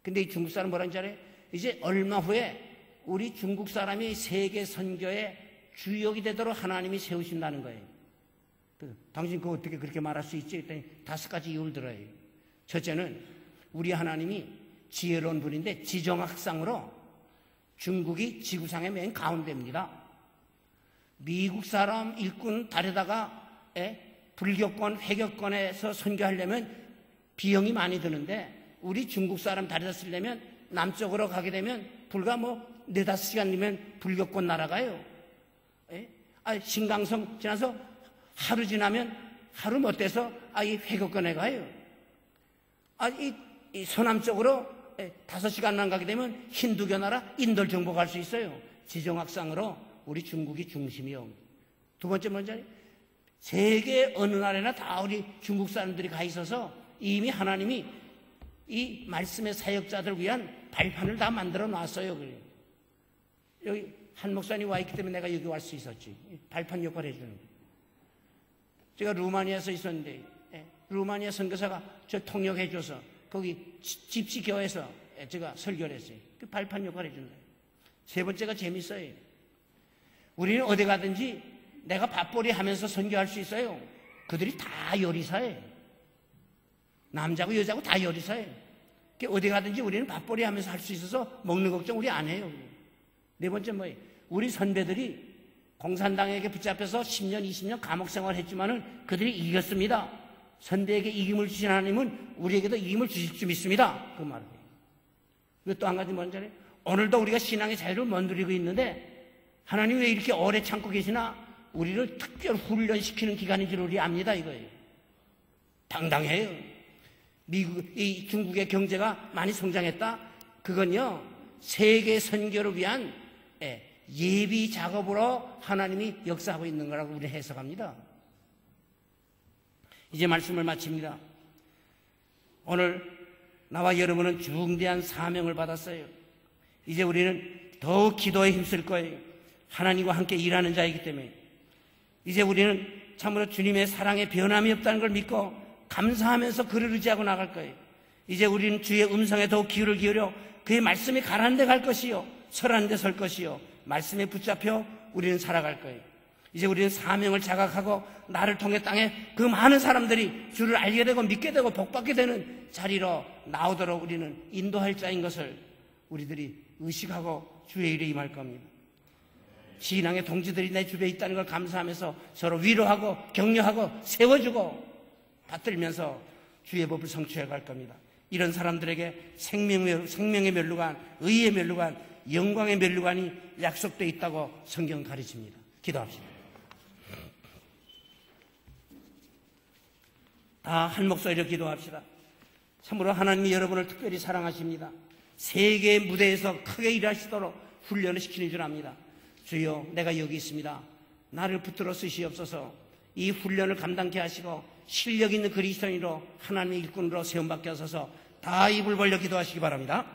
근데 이 중국 사람 뭐라는지 알아요? 이제 얼마 후에 우리 중국 사람이 세계 선교의 주역이 되도록 하나님이 세우신다는 거예요. 당신 그거 어떻게 그렇게 말할 수 있지? 그랬더니 5가지 이유를 들어요. 첫째는 우리 하나님이 지혜로운 분인데 지정학상으로 중국이 지구상의 맨 가운데입니다. 미국 사람 일꾼 다려다가 불교권, 회교권에서 선교하려면 비용이 많이 드는데 우리 중국 사람 다려다 쓰려면 남쪽으로 가게 되면 불과 4-5시간이면 불교권 날아가요. 신강성 지나서 하루 지나면 하루 못 돼서 이 회교권에 가요. 이 서남 쪽으로 5시간만 가게 되면 힌두교 나라 인도를 정복할 수 있어요. 지정학상으로 우리 중국이 중심이요. 두 번째 뭔지 알아요? 세계 어느 나라나 다 우리 중국 사람들이 가 있어서 이미 하나님이 이 말씀의 사역자들을 위한 발판을 다 만들어 놨어요. 여기 한 목사님 와 있기 때문에 내가 여기 갈 수 있었지. 발판 역할을 해주는 거예요. 제가 루마니아에서 있었는데 루마니아 선교사가 저 통역해줘서 거기 집시교회에서 제가 설교를 했어요. 그 발판 역할을 해주는 거예요. 세 번째가 재밌어요. 우리는 어디 가든지 내가 밥벌이 하면서 선교할 수 있어요. 그들이 다 요리사예요. 남자고 여자고 다 요리사예요. 어디 가든지 우리는 밥벌이 하면서 할 수 있어서 먹는 걱정 우리 안 해요. 네 번째 뭐예요? 우리 선배들이 공산당에게 붙잡혀서 10년, 20년 감옥 생활을 했지만은 그들이 이겼습니다. 선대에게 이김을 주신 하나님은 우리에게도 이김을 주실 줄 믿습니다. 그 말이에요. 그리고 또 한 가지 뭔지 알아요? 오늘도 우리가 신앙의 자유를 못 누리고 있는데 하나님 왜 이렇게 오래 참고 계시나? 우리를 특별 훈련시키는 기간인 줄 우리 압니다 이거예요. 당당해요. 이 중국의 경제가 많이 성장했다? 그건요 세계 선교를 위한 예비 작업으로 하나님이 역사하고 있는 거라고 우리 해석합니다. 이제 말씀을 마칩니다. 오늘 나와 여러분은 중대한 사명을 받았어요. 이제 우리는 더욱 기도에 힘쓸 거예요. 하나님과 함께 일하는 자이기 때문에 이제 우리는 참으로 주님의 사랑에 변함이 없다는 걸 믿고 감사하면서 그를 의지하고 나갈 거예요. 이제 우리는 주의 음성에 더욱 귀를 기울여 그의 말씀이 가라는 데 갈 것이요 서라는 데 설 것이요 말씀에 붙잡혀 우리는 살아갈 거예요. 이제 우리는 사명을 자각하고 나를 통해 땅에 그 많은 사람들이 주를 알게 되고 믿게 되고 복받게 되는 자리로 나오도록 우리는 인도할 자인 것을 우리들이 의식하고 주의 일에 임할 겁니다. 신앙의 동지들이 내 주변에 있다는 걸 감사하면서 서로 위로하고 격려하고 세워주고 받들면서 주의 법을 성취해 갈 겁니다. 이런 사람들에게 생명의 면류관, 의의 면류관, 영광의 면류관이 약속되어 있다고 성경은 가르칩니다. 기도합시다. 다 한 목소리로 기도합시다. 참으로 하나님이 여러분을 특별히 사랑하십니다. 세계의 무대에서 크게 일하시도록 훈련을 시키는 줄 압니다. 주여 내가 여기 있습니다. 나를 붙들어 쓰시옵소서. 이 훈련을 감당케 하시고 실력 있는 그리스도인으로 하나님의 일꾼으로 세움받게 하소서. 다 입을 벌려 기도하시기 바랍니다.